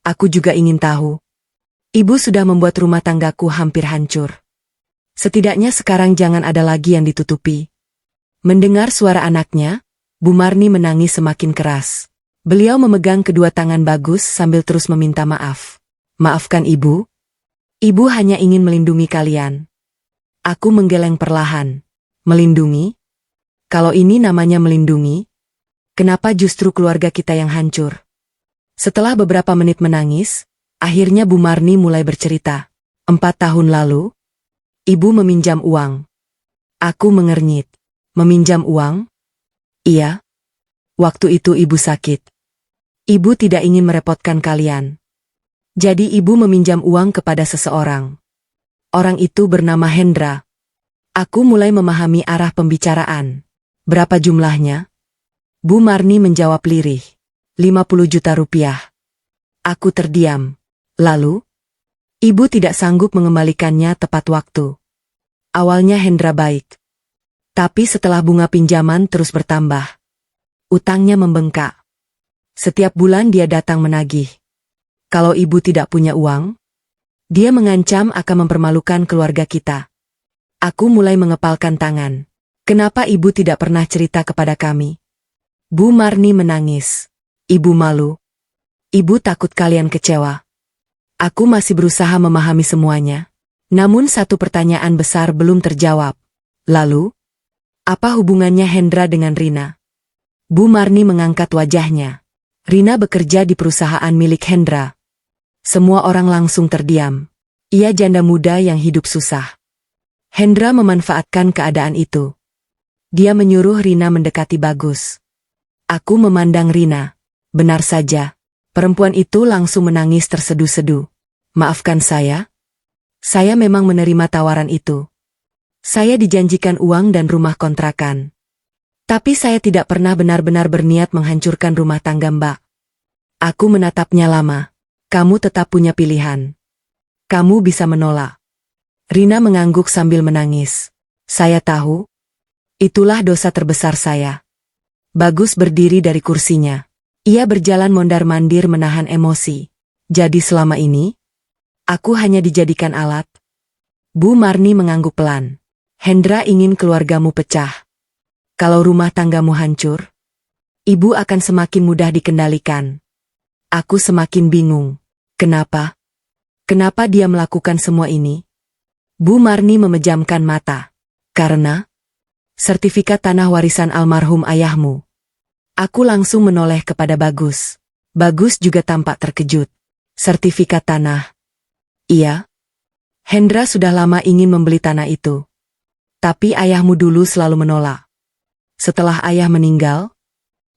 aku juga ingin tahu. Ibu sudah membuat rumah tanggaku hampir hancur. Setidaknya sekarang jangan ada lagi yang ditutupi. Mendengar suara anaknya, Bu Marni menangis semakin keras. Beliau memegang kedua tangan Bagus sambil terus meminta maaf. Maafkan ibu. Ibu hanya ingin melindungi kalian. Aku menggeleng perlahan. Melindungi? Kalau ini namanya melindungi, kenapa justru keluarga kita yang hancur? Setelah beberapa menit menangis, akhirnya Bu Marni mulai bercerita. 4 tahun lalu, ibu meminjam uang. Aku mengernyit. Meminjam uang? Iya. Waktu itu ibu sakit. Ibu tidak ingin merepotkan kalian. Jadi ibu meminjam uang kepada seseorang. Orang itu bernama Hendra. Aku mulai memahami arah pembicaraan. Berapa jumlahnya? Bu Marni menjawab lirih. 50 juta rupiah. Aku terdiam. Lalu, ibu tidak sanggup mengembalikannya tepat waktu. Awalnya Hendra baik. Tapi setelah bunga pinjaman terus bertambah, utangnya membengkak. Setiap bulan dia datang menagih. Kalau ibu tidak punya uang, dia mengancam akan mempermalukan keluarga kita. Aku mulai mengepalkan tangan. Kenapa ibu tidak pernah cerita kepada kami? Bu Marni menangis. Ibu malu. Ibu takut kalian kecewa. Aku masih berusaha memahami semuanya. Namun satu pertanyaan besar belum terjawab. Lalu, apa hubungannya Hendra dengan Rina? Bu Marni mengangkat wajahnya. Rina bekerja di perusahaan milik Hendra. Semua orang langsung terdiam. Ia janda muda yang hidup susah. Hendra memanfaatkan keadaan itu. Dia menyuruh Rina mendekati Bagus. Aku memandang Rina. Benar saja. Perempuan itu langsung menangis terseduh-seduh. Maafkan saya. Saya memang menerima tawaran itu. Saya dijanjikan uang dan rumah kontrakan. Tapi saya tidak pernah benar-benar berniat menghancurkan rumah tangga Mbak. Aku menatapnya lama. Kamu tetap punya pilihan. Kamu bisa menolak. Rina mengangguk sambil menangis. Saya tahu. Itulah dosa terbesar saya. Bagus berdiri dari kursinya. Ia berjalan mondar-mandir menahan emosi. Jadi selama ini, aku hanya dijadikan alat. Bu Marni mengangguk pelan. Hendra ingin keluargamu pecah. Kalau rumah tanggamu hancur, ibu akan semakin mudah dikendalikan. Aku semakin bingung. Kenapa? Kenapa dia melakukan semua ini? Bu Marni memejamkan mata. Karena sertifikat tanah warisan almarhum ayahmu. Aku langsung menoleh kepada Bagus. Bagus juga tampak terkejut. Sertifikat tanah. Iya. Hendra sudah lama ingin membeli tanah itu. Tapi ayahmu dulu selalu menolak. Setelah ayah meninggal,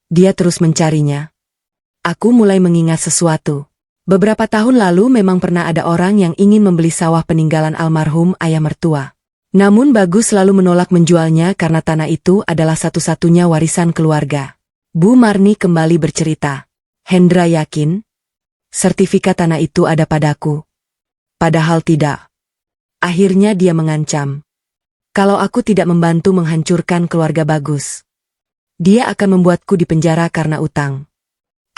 dia terus mencarinya. Aku mulai mengingat sesuatu. Beberapa tahun lalu memang pernah ada orang yang ingin membeli sawah peninggalan almarhum ayah mertua. Namun Bagus selalu menolak menjualnya karena tanah itu adalah satu-satunya warisan keluarga. Bu Marni kembali bercerita. Hendra yakin sertifikat tanah itu ada padaku. Padahal tidak. Akhirnya dia mengancam. Kalau aku tidak membantu menghancurkan keluarga Bagus, dia akan membuatku dipenjara karena utang.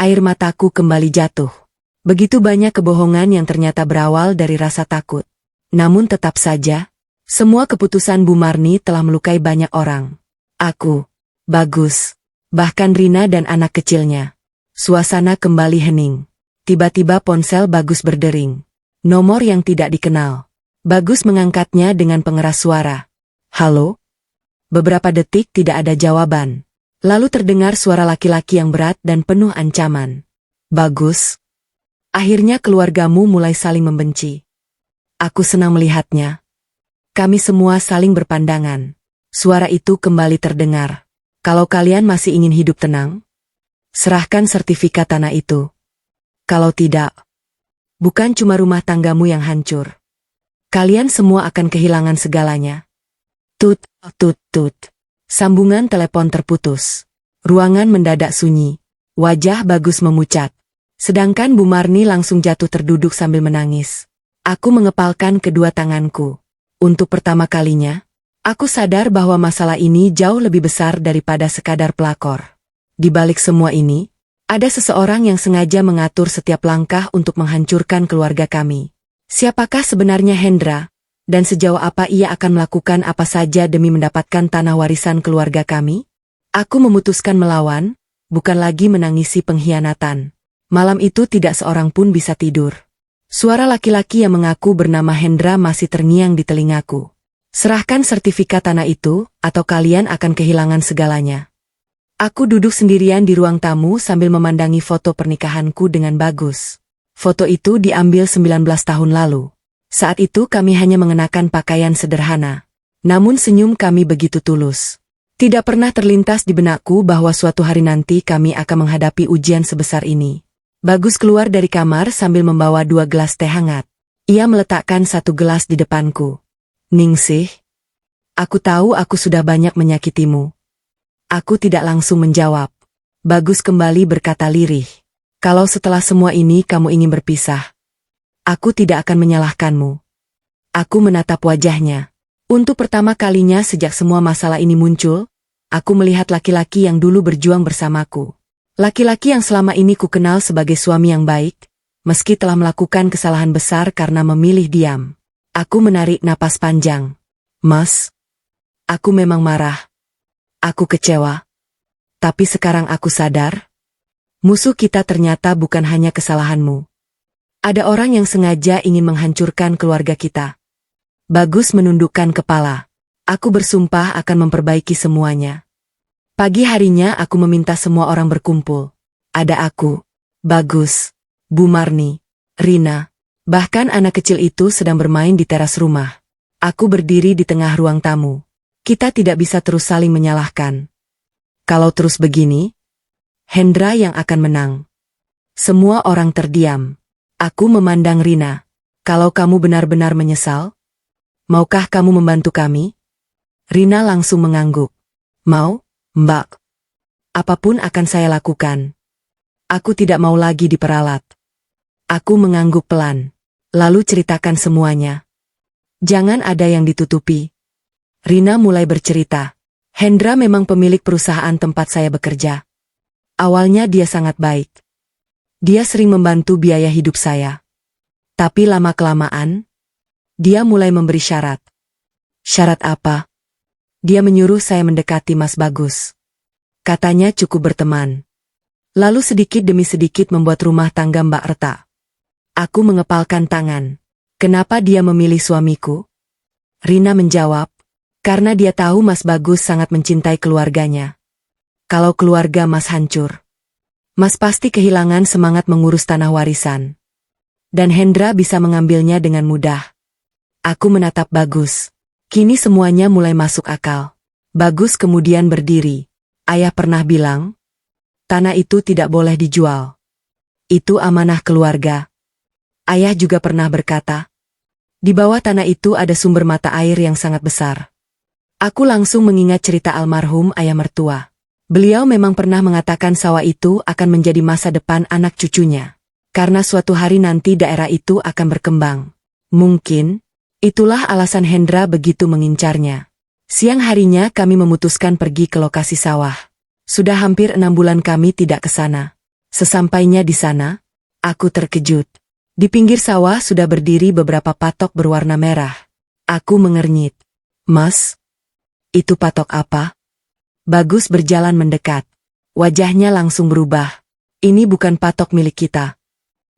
Air mataku kembali jatuh. Begitu banyak kebohongan yang ternyata berawal dari rasa takut. Namun tetap saja, semua keputusan Bu Marni telah melukai banyak orang. Aku, Bagus, bahkan Rina dan anak kecilnya. Suasana kembali hening. Tiba-tiba ponsel Bagus berdering. Nomor yang tidak dikenal. Bagus mengangkatnya dengan pengeras suara. Halo? Beberapa detik tidak ada jawaban. Lalu terdengar suara laki-laki yang berat dan penuh ancaman. Bagus. Akhirnya keluargamu mulai saling membenci. Aku senang melihatnya. Kami semua saling berpandangan. Suara itu kembali terdengar. Kalau kalian masih ingin hidup tenang, serahkan sertifikat tanah itu. Kalau tidak, bukan cuma rumah tanggamu yang hancur. Kalian semua akan kehilangan segalanya. Tut, tut, tut. Sambungan telepon terputus. Ruangan mendadak sunyi. Wajah Bagus memucat. Sedangkan Bu Marni langsung jatuh terduduk sambil menangis. Aku mengepalkan kedua tanganku. Untuk pertama kalinya, aku sadar bahwa masalah ini jauh lebih besar daripada sekadar pelakor. Di balik semua ini, ada seseorang yang sengaja mengatur setiap langkah untuk menghancurkan keluarga kami. Siapakah sebenarnya Hendra, dan sejauh apa ia akan melakukan apa saja demi mendapatkan tanah warisan keluarga kami? Aku memutuskan melawan, bukan lagi menangisi pengkhianatan. Malam itu tidak seorang pun bisa tidur. Suara laki-laki yang mengaku bernama Hendra masih terngiang di telingaku. Serahkan sertifikat tanah itu, atau kalian akan kehilangan segalanya. Aku duduk sendirian di ruang tamu sambil memandangi foto pernikahanku dengan Bagus. Foto itu diambil 19 tahun lalu. Saat itu kami hanya mengenakan pakaian sederhana. Namun senyum kami begitu tulus. Tidak pernah terlintas di benakku bahwa suatu hari nanti kami akan menghadapi ujian sebesar ini. Bagus keluar dari kamar sambil membawa 2 gelas teh hangat. Ia meletakkan 1 gelas di depanku. Ningsih, aku tahu aku sudah banyak menyakitimu. Aku tidak langsung menjawab. Bagus kembali berkata lirih. Kalau setelah semua ini kamu ingin berpisah, aku tidak akan menyalahkanmu. Aku menatap wajahnya. Untuk pertama kalinya sejak semua masalah ini muncul, aku melihat laki-laki yang dulu berjuang bersamaku. Laki-laki yang selama ini ku kenal sebagai suami yang baik, meski telah melakukan kesalahan besar karena memilih diam. Aku menarik napas panjang. Mas, aku memang marah. Aku kecewa. Tapi sekarang aku sadar, musuh kita ternyata bukan hanya kesalahanmu. Ada orang yang sengaja ingin menghancurkan keluarga kita. Bagus menundukkan kepala. Aku bersumpah akan memperbaiki semuanya. Pagi harinya aku meminta semua orang berkumpul. Ada aku, Bagus, Bu Marni, Rina, bahkan anak kecil itu sedang bermain di teras rumah. Aku berdiri di tengah ruang tamu. Kita tidak bisa terus saling menyalahkan. Kalau terus begini, Hendra yang akan menang. Semua orang terdiam. Aku memandang Rina. Kalau kamu benar-benar menyesal, maukah kamu membantu kami? Rina langsung mengangguk. Mau, Mbak. Apapun akan saya lakukan. Aku tidak mau lagi diperalat. Aku mengangguk pelan. Lalu ceritakan semuanya. Jangan ada yang ditutupi. Rina mulai bercerita. Hendra memang pemilik perusahaan tempat saya bekerja. Awalnya dia sangat baik. Dia sering membantu biaya hidup saya. Tapi lama-kelamaan, dia mulai memberi syarat. Syarat apa? Dia menyuruh saya mendekati Mas Bagus. Katanya cukup berteman. Lalu sedikit demi sedikit membuat rumah tangga Mbak retak. Aku mengepalkan tangan. Kenapa dia memilih suamiku? Rina menjawab, karena dia tahu Mas Bagus sangat mencintai keluarganya. Kalau keluarga Mas hancur, Mas pasti kehilangan semangat mengurus tanah warisan. dan Hendra bisa mengambilnya dengan mudah. Aku menatap Bagus. Kini semuanya mulai masuk akal. Bagus kemudian berdiri. Ayah pernah bilang, tanah itu tidak boleh dijual. Itu amanah keluarga. Ayah juga pernah berkata, di bawah tanah itu ada sumber mata air yang sangat besar. Aku langsung mengingat cerita almarhum ayah mertua. Beliau memang pernah mengatakan sawah itu akan menjadi masa depan anak cucunya. Karena suatu hari nanti daerah itu akan berkembang. Mungkin, itulah alasan Hendra begitu mengincarnya. Siang harinya kami memutuskan pergi ke lokasi sawah. Sudah hampir 6 bulan kami tidak ke sana. Sesampainya di sana, aku terkejut. Di pinggir sawah sudah berdiri beberapa patok berwarna merah. Aku mengernyit. Mas, itu patok apa? Bagus berjalan mendekat. Wajahnya langsung berubah. Ini bukan patok milik kita.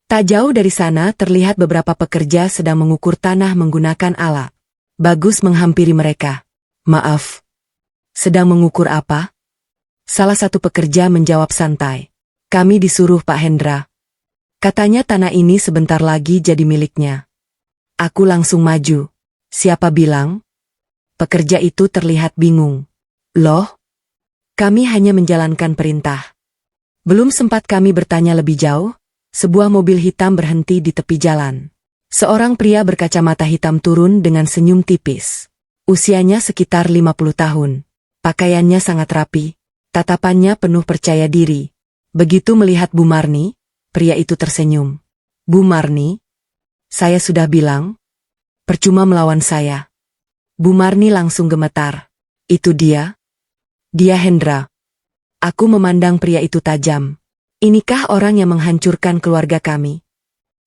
Tak jauh dari sana terlihat beberapa pekerja sedang mengukur tanah menggunakan alat. Bagus menghampiri mereka. Maaf. Sedang mengukur apa? Salah satu pekerja menjawab santai. Kami disuruh Pak Hendra. Katanya tanah ini sebentar lagi jadi miliknya. Aku langsung maju. Siapa bilang? Pekerja itu terlihat bingung. Loh? Kami hanya menjalankan perintah. Belum sempat kami bertanya lebih jauh, sebuah mobil hitam berhenti di tepi jalan. Seorang pria berkacamata hitam turun dengan senyum tipis. Usianya sekitar 50 tahun. Pakaiannya sangat rapi, tatapannya penuh percaya diri. Begitu melihat Bu Marni, pria itu tersenyum. Bu Marni? Saya sudah bilang, percuma melawan saya. Bu Marni langsung gemetar. Itu dia? Dia Hendra. Aku memandang pria itu tajam. Inikah orang yang menghancurkan keluarga kami?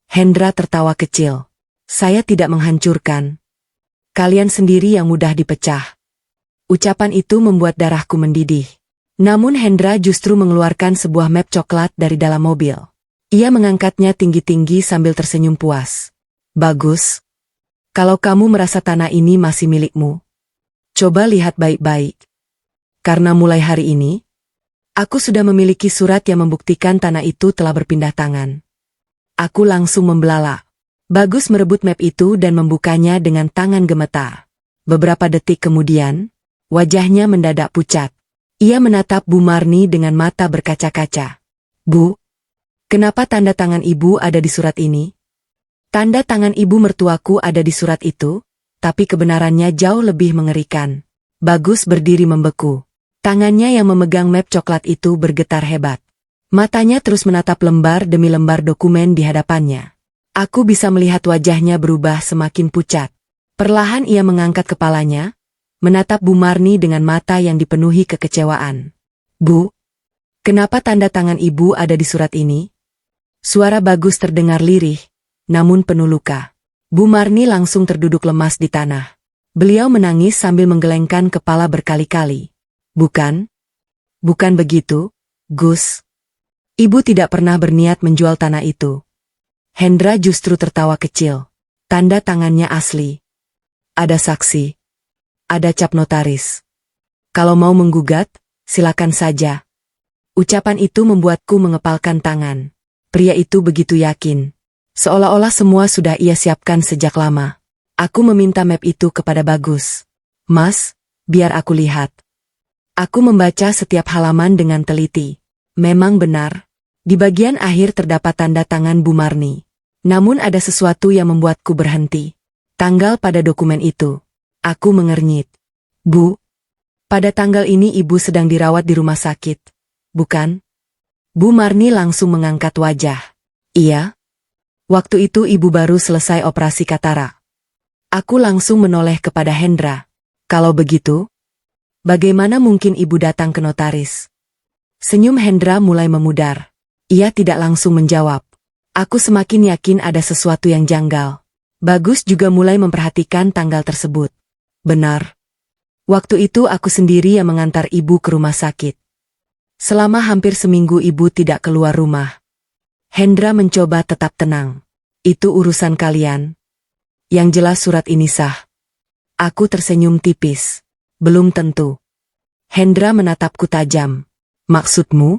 Hendra tertawa kecil. Saya tidak menghancurkan. Kalian sendiri yang mudah dipecah. Ucapan itu membuat darahku mendidih. Namun Hendra justru mengeluarkan sebuah map coklat dari dalam mobil. Ia mengangkatnya tinggi-tinggi sambil tersenyum puas. Bagus. Kalau kamu merasa tanah ini masih milikmu, coba lihat baik-baik. Karena mulai hari ini, aku sudah memiliki surat yang membuktikan tanah itu telah berpindah tangan. Aku langsung membelalak. Bagus merebut map itu dan membukanya dengan tangan gemetar. Beberapa detik kemudian, wajahnya mendadak pucat. Ia menatap Bu Marni dengan mata berkaca-kaca. Bu, kenapa tanda tangan ibu ada di surat ini? Tanda tangan ibu mertuaku ada di surat itu, tapi kebenarannya jauh lebih mengerikan. Bagus berdiri membeku. Tangannya yang memegang map coklat itu bergetar hebat. Matanya terus menatap lembar demi lembar dokumen di hadapannya. Aku bisa melihat wajahnya berubah semakin pucat. Perlahan ia mengangkat kepalanya, menatap Bu Marni dengan mata yang dipenuhi kekecewaan. Bu, kenapa tanda tangan ibu ada di surat ini? Suara Bagus terdengar lirih, namun penuh luka. Bu Marni langsung terduduk lemas di tanah. Beliau menangis sambil menggelengkan kepala berkali-kali. Bukan? Bukan begitu, Gus. Ibu tidak pernah berniat menjual tanah itu. Hendra justru tertawa kecil. Tanda tangannya asli. Ada saksi. Ada cap notaris. Kalau mau menggugat, silakan saja. Ucapan itu membuatku mengepalkan tangan. Pria itu begitu yakin. Seolah-olah semua sudah ia siapkan sejak lama. Aku meminta map itu kepada Bagus. Mas, biar aku lihat. Aku membaca setiap halaman dengan teliti. Memang benar. Di bagian akhir terdapat tanda tangan Bu Marni. Namun ada sesuatu yang membuatku berhenti. Tanggal pada dokumen itu. Aku mengernyit. Bu, pada tanggal ini ibu sedang dirawat di rumah sakit, bukan? Bu Marni langsung mengangkat wajah. Iya. Waktu itu ibu baru selesai operasi katarak. Aku langsung menoleh kepada Hendra. Kalau begitu, bagaimana mungkin ibu datang ke notaris? Senyum Hendra mulai memudar. Ia tidak langsung menjawab. Aku semakin yakin ada sesuatu yang janggal. Bagus juga mulai memperhatikan tanggal tersebut. Benar. Waktu itu aku sendiri yang mengantar ibu ke rumah sakit. Selama hampir seminggu ibu tidak keluar rumah. Hendra mencoba tetap tenang. Itu urusan kalian. Yang jelas surat ini sah. Aku tersenyum tipis. Belum tentu. Hendra menatapku tajam. Maksudmu?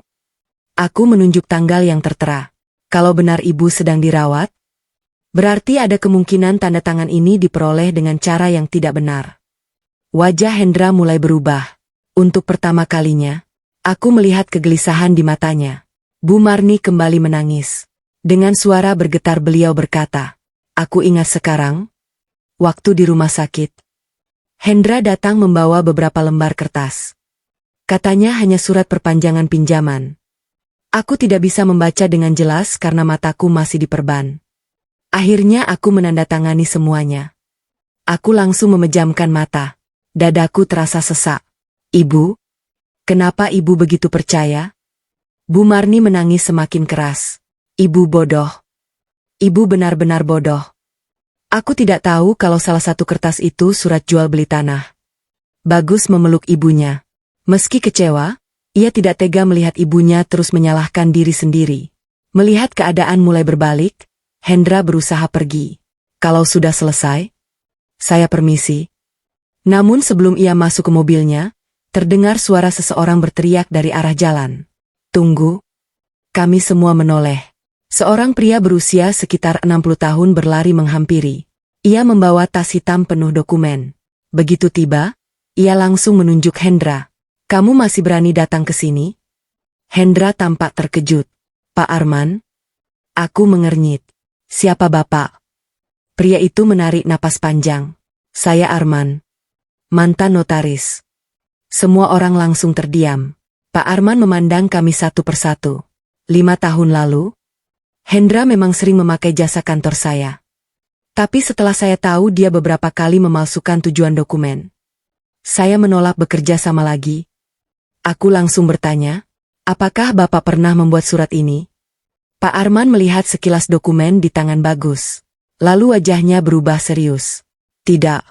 Aku menunjuk tanggal yang tertera. Kalau benar ibu sedang dirawat, Berarti ada kemungkinan tanda tangan ini diperoleh dengan cara yang tidak benar. Wajah Hendra mulai berubah. Untuk pertama kalinya, aku melihat kegelisahan di matanya. Bu Marni kembali menangis. Dengan suara bergetar beliau berkata, "Aku ingat sekarang, waktu di rumah sakit. Hendra datang membawa beberapa lembar kertas. Katanya hanya surat perpanjangan pinjaman. Aku tidak bisa membaca dengan jelas karena mataku masih diperban. Akhirnya aku menandatangani semuanya. Aku langsung memejamkan mata. Dadaku terasa sesak. Ibu? Kenapa ibu begitu percaya?" Bu Marni menangis semakin keras. "Ibu bodoh. Ibu benar-benar bodoh. Aku tidak tahu kalau salah satu kertas itu surat jual beli tanah." Bagus memeluk ibunya. Meski kecewa, ia tidak tega melihat ibunya terus menyalahkan diri sendiri. Melihat keadaan mulai berbalik, Hendra berusaha pergi. "Kalau sudah selesai, saya permisi." Namun sebelum ia masuk ke mobilnya, terdengar suara seseorang berteriak dari arah jalan. "Tunggu." Kami semua menoleh. Seorang pria berusia sekitar 60 tahun berlari menghampiri. Ia membawa tas hitam penuh dokumen. Begitu tiba, ia langsung menunjuk Hendra. "Kamu masih berani datang ke sini?" Hendra tampak terkejut. "Pak Arman?" Aku mengernyit. "Siapa Bapak?" Pria itu menarik napas panjang. "Saya Arman, mantan notaris." Semua orang langsung terdiam. Pak Arman memandang kami satu persatu. 5 tahun lalu, Hendra memang sering memakai jasa kantor saya. Tapi setelah saya tahu dia beberapa kali memalsukan tujuan dokumen, saya menolak bekerja sama lagi. Aku langsung bertanya, "Apakah Bapak pernah membuat surat ini?" Pak Arman melihat sekilas dokumen di tangan Bagus. Lalu wajahnya berubah serius. "Tidak.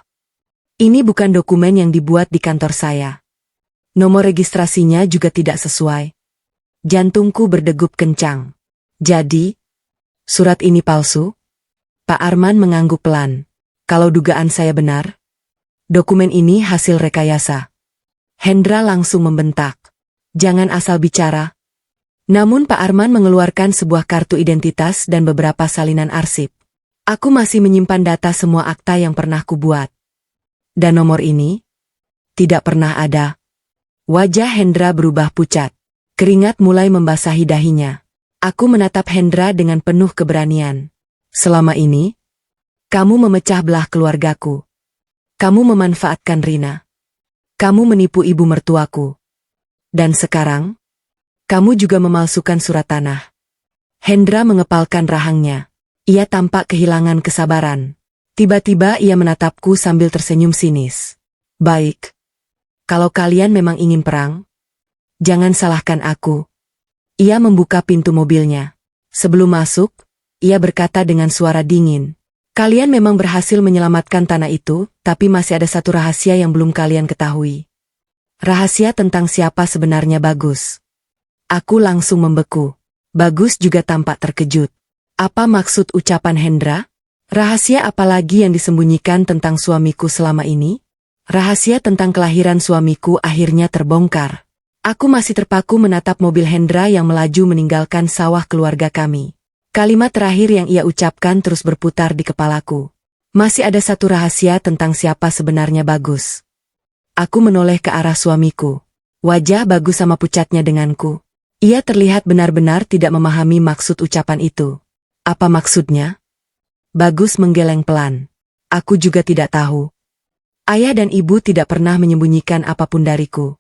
Ini bukan dokumen yang dibuat di kantor saya. Nomor registrasinya juga tidak sesuai." Jantungku berdegup kencang. "Jadi, surat ini palsu?" Pak Arman mengangguk pelan. "Kalau dugaan saya benar, dokumen ini hasil rekayasa." Hendra langsung membentak, "Jangan asal bicara." Namun Pak Arman mengeluarkan sebuah kartu identitas dan beberapa salinan arsip. "Aku masih menyimpan data semua akta yang pernah kubuat. Dan nomor ini tidak pernah ada." Wajah Hendra berubah pucat. Keringat mulai membasahi dahinya. Aku menatap Hendra dengan penuh keberanian. "Selama ini, kamu memecah belah keluargaku. Kamu memanfaatkan Rina. Kamu menipu ibu mertuaku. Dan sekarang, kamu juga memalsukan surat tanah." Hendra mengepalkan rahangnya. Ia tampak kehilangan kesabaran. Tiba-tiba ia menatapku sambil tersenyum sinis. "Baik. Kalau kalian memang ingin perang, jangan salahkan aku." Ia membuka pintu mobilnya. Sebelum masuk, ia berkata dengan suara dingin, "Kalian memang berhasil menyelamatkan tanah itu, tapi masih ada satu rahasia yang belum kalian ketahui. Rahasia tentang siapa sebenarnya Bagus." Aku langsung membeku. Bagus juga tampak terkejut. Apa maksud ucapan Hendra? Rahasia apa lagi yang disembunyikan tentang suamiku selama ini? Rahasia tentang kelahiran suamiku akhirnya terbongkar. Aku masih terpaku menatap mobil Hendra yang melaju meninggalkan sawah keluarga kami. Kalimat terakhir yang ia ucapkan terus berputar di kepalaku. Masih ada satu rahasia tentang siapa sebenarnya Bagus. Aku menoleh ke arah suamiku. Wajah Bagus sama pucatnya denganku. Ia terlihat benar-benar tidak memahami maksud ucapan itu. Apa maksudnya? Bagus menggeleng pelan. Aku juga tidak tahu. Ayah dan ibu tidak pernah menyembunyikan apapun dariku.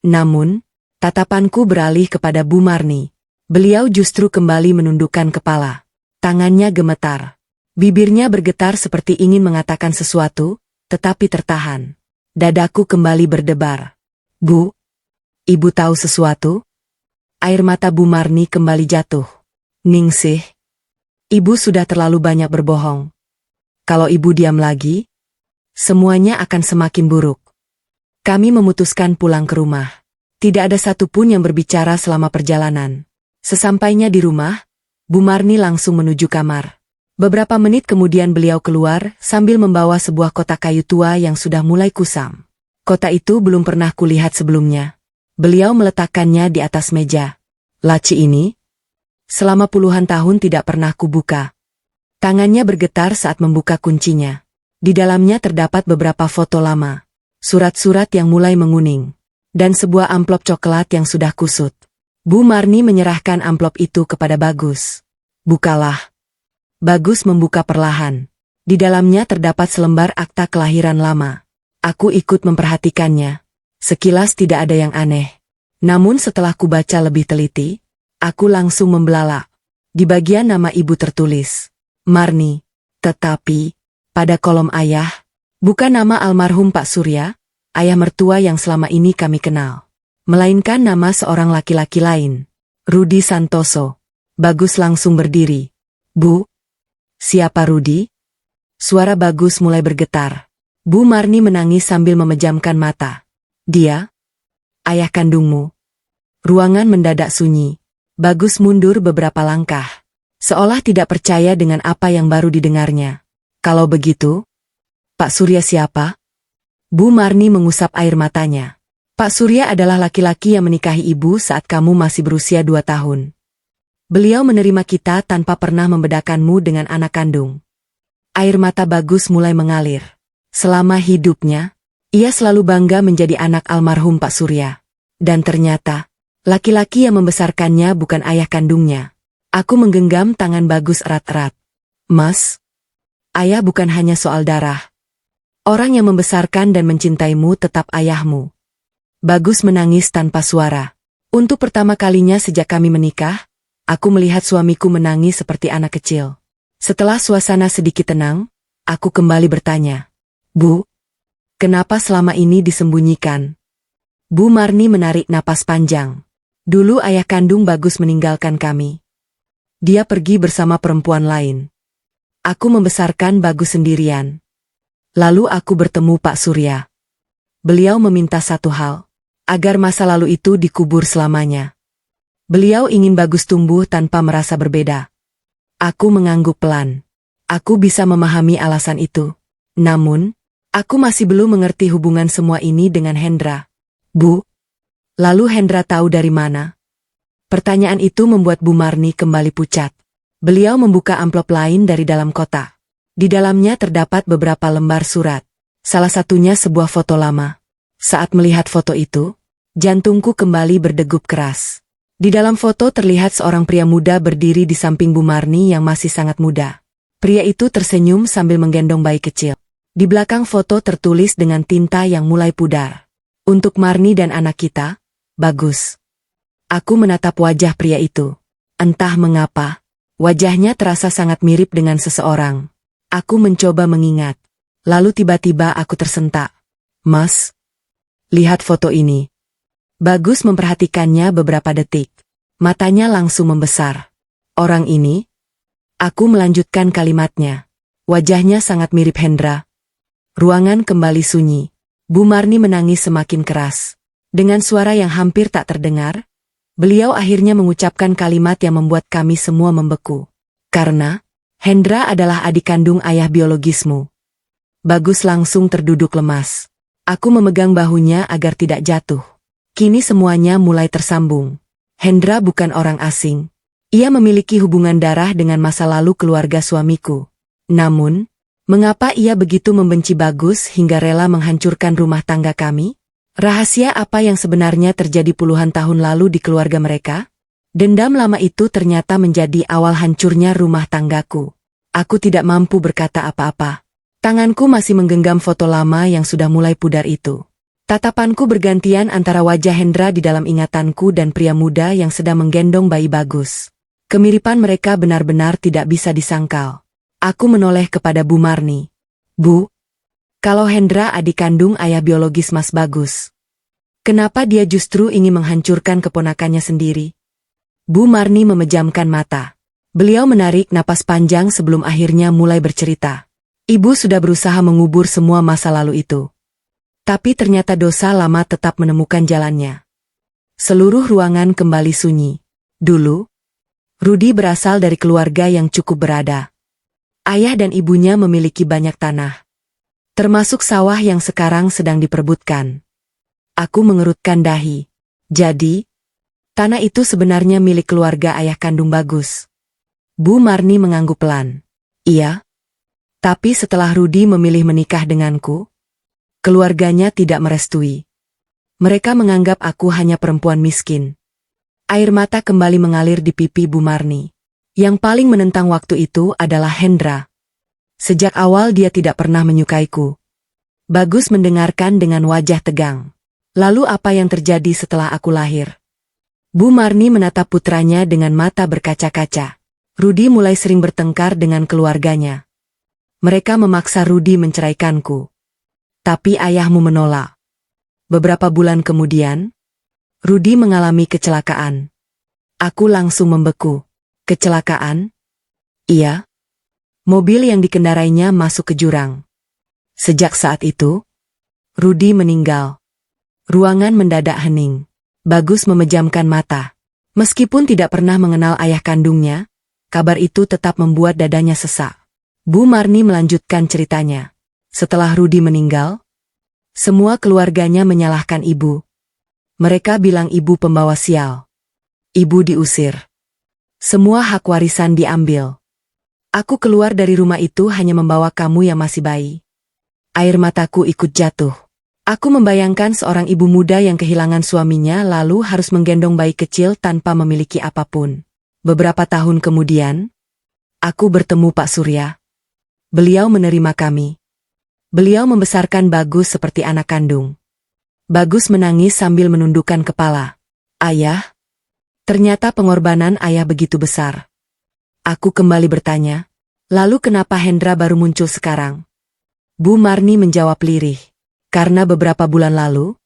Namun, tatapanku beralih kepada Bu Marni. Beliau justru kembali menundukkan kepala. Tangannya gemetar. Bibirnya bergetar seperti ingin mengatakan sesuatu, tetapi tertahan. Dadaku kembali berdebar. "Bu, ibu tahu sesuatu?" Air mata Bu Marni kembali jatuh. "Ningsih, ibu sudah terlalu banyak berbohong. Kalau ibu diam lagi, semuanya akan semakin buruk. Kami memutuskan pulang ke rumah. Tidak ada satupun yang berbicara selama perjalanan." Sesampainya di rumah, Bu Marni langsung menuju kamar. Beberapa menit kemudian beliau keluar sambil membawa sebuah kotak kayu tua yang sudah mulai kusam. Kotak itu belum pernah kulihat sebelumnya. Beliau meletakkannya di atas meja. "Laci ini selama puluhan tahun tidak pernah kubuka. Tangannya bergetar saat membuka kuncinya. Di dalamnya terdapat beberapa foto lama, surat-surat yang mulai menguning, dan sebuah amplop coklat yang sudah kusut. Bu Marni menyerahkan amplop itu kepada Bagus. Bukalah. Bagus membuka perlahan. Di dalamnya terdapat selembar akta kelahiran lama. Aku ikut memperhatikannya. Sekilas tidak ada yang aneh. Namun setelah kubaca lebih teliti, aku langsung membelalak. Di bagian nama ibu tertulis Marni. Tetapi, pada kolom ayah, bukan nama almarhum Pak Surya, ayah mertua yang selama ini kami kenal. Melainkan nama seorang laki-laki lain, Rudi Santoso. Bagus langsung berdiri. Bu? Siapa Rudi? Suara Bagus mulai bergetar. Bu Marni menangis sambil memejamkan mata. Dia? Ayah kandungmu. Ruangan mendadak sunyi. Bagus mundur beberapa langkah. Seolah tidak percaya dengan apa yang baru didengarnya. Kalau begitu, Pak Surya siapa? Bu Marni mengusap air matanya. Pak Surya adalah laki-laki yang menikahi ibu saat kamu masih berusia 2 tahun. Beliau menerima kita tanpa pernah membedakanmu dengan anak kandung. Air mata Bagus mulai mengalir. Selama hidupnya, ia selalu bangga menjadi anak almarhum Pak Surya. Dan ternyata, laki-laki yang membesarkannya bukan ayah kandungnya. Aku menggenggam tangan Bagus erat-erat. Mas, ayah bukan hanya soal darah. Orang yang membesarkan dan mencintaimu tetap ayahmu. Bagus menangis tanpa suara. Untuk pertama kalinya sejak kami menikah, aku melihat suamiku menangis seperti anak kecil. Setelah suasana sedikit tenang, aku kembali bertanya. Bu, kenapa selama ini disembunyikan? Bu Marni menarik napas panjang. Dulu ayah kandung Bagus meninggalkan kami. Dia pergi bersama perempuan lain. Aku membesarkan Bagus sendirian. Lalu aku bertemu Pak Surya. Beliau meminta satu hal, agar masa lalu itu dikubur selamanya. Beliau ingin Bagus tumbuh tanpa merasa berbeda. Aku mengangguk pelan. Aku bisa memahami alasan itu. Namun, aku masih belum mengerti hubungan semua ini dengan Hendra. Bu, lalu Hendra tahu dari mana? Pertanyaan itu membuat Bu Marni kembali pucat. Beliau membuka amplop lain dari dalam kotak. Di dalamnya terdapat beberapa lembar surat. Salah satunya sebuah foto lama. Saat melihat foto itu, jantungku kembali berdegup keras. Di dalam foto terlihat seorang pria muda berdiri di samping Bu Marni yang masih sangat muda. Pria itu tersenyum sambil menggendong bayi kecil. Di belakang foto tertulis dengan tinta yang mulai pudar. Untuk Marni dan anak kita, Bagus. Aku menatap wajah pria itu. Entah mengapa, wajahnya terasa sangat mirip dengan seseorang. Aku mencoba mengingat. Lalu tiba-tiba aku tersentak. Mas, lihat foto ini. Bagus memperhatikannya beberapa detik. Matanya langsung membesar. Orang ini? Aku melanjutkan kalimatnya. Wajahnya sangat mirip Hendra. Ruangan kembali sunyi. Bu Marni menangis semakin keras. Dengan suara yang hampir tak terdengar, beliau akhirnya mengucapkan kalimat yang membuat kami semua membeku. Karena, Hendra adalah adik kandung ayah biologismu. Bagus langsung terduduk lemas. Aku memegang bahunya agar tidak jatuh. Kini semuanya mulai tersambung. Hendra bukan orang asing. Ia memiliki hubungan darah dengan masa lalu keluarga suamiku. Namun, mengapa ia begitu membenci Bagus hingga rela menghancurkan rumah tangga kami? Rahasia apa yang sebenarnya terjadi puluhan tahun lalu di keluarga mereka? Dendam lama itu ternyata menjadi awal hancurnya rumah tanggaku. Aku tidak mampu berkata apa-apa. Tanganku masih menggenggam foto lama yang sudah mulai pudar itu. Tatapanku bergantian antara wajah Hendra di dalam ingatanku dan pria muda yang sedang menggendong bayi Bagus. Kemiripan mereka benar-benar tidak bisa disangkal. Aku menoleh kepada Bu Marni. Bu, kalau Hendra adik kandung ayah biologis Mas Bagus, kenapa dia justru ingin menghancurkan keponakannya sendiri? Bu Marni memejamkan mata. Beliau menarik napas panjang sebelum akhirnya mulai bercerita. Ibu sudah berusaha mengubur semua masa lalu itu. Tapi ternyata dosa lama tetap menemukan jalannya. Seluruh ruangan kembali sunyi. Dulu, Rudi berasal dari keluarga yang cukup berada. Ayah dan ibunya memiliki banyak tanah, termasuk sawah yang sekarang sedang diperebutkan. Aku mengerutkan dahi. Jadi, tanah itu sebenarnya milik keluarga ayah kandung Bagus. Bu Marni mengangguk pelan. Iya. Tapi setelah Rudi memilih menikah denganku, keluarganya tidak merestui. Mereka menganggap aku hanya perempuan miskin. Air mata kembali mengalir di pipi Bu Marni. Yang paling menentang waktu itu adalah Hendra. Sejak awal dia tidak pernah menyukaiku. Bagus mendengarkan dengan wajah tegang. Lalu apa yang terjadi setelah aku lahir? Bu Marni menatap putranya dengan mata berkaca-kaca. Rudi mulai sering bertengkar dengan keluarganya. Mereka memaksa Rudi menceraikanku. Tapi ayahmu menolak. Beberapa bulan kemudian, Rudi mengalami kecelakaan. Aku langsung membeku. Kecelakaan? Iya. Mobil yang dikendarainya masuk ke jurang. Sejak saat itu, Rudi meninggal. Ruangan mendadak hening. Bagus memejamkan mata. Meskipun tidak pernah mengenal ayah kandungnya, kabar itu tetap membuat dadanya sesak. Bu Marni melanjutkan ceritanya. Setelah Rudi meninggal, semua keluarganya menyalahkan ibu. Mereka bilang ibu pembawa sial. Ibu diusir. Semua hak warisan diambil. Aku keluar dari rumah itu hanya membawa kamu yang masih bayi. Air mataku ikut jatuh. Aku membayangkan seorang ibu muda yang kehilangan suaminya lalu harus menggendong bayi kecil tanpa memiliki apapun. Beberapa tahun kemudian, aku bertemu Pak Surya. Beliau menerima kami. Beliau membesarkan Bagus seperti anak kandung. Bagus menangis sambil menundukkan kepala. Ayah? Ternyata pengorbanan ayah begitu besar. Aku kembali bertanya, lalu kenapa Hendra baru muncul sekarang? Bu Marni menjawab lirih. Karena beberapa bulan lalu,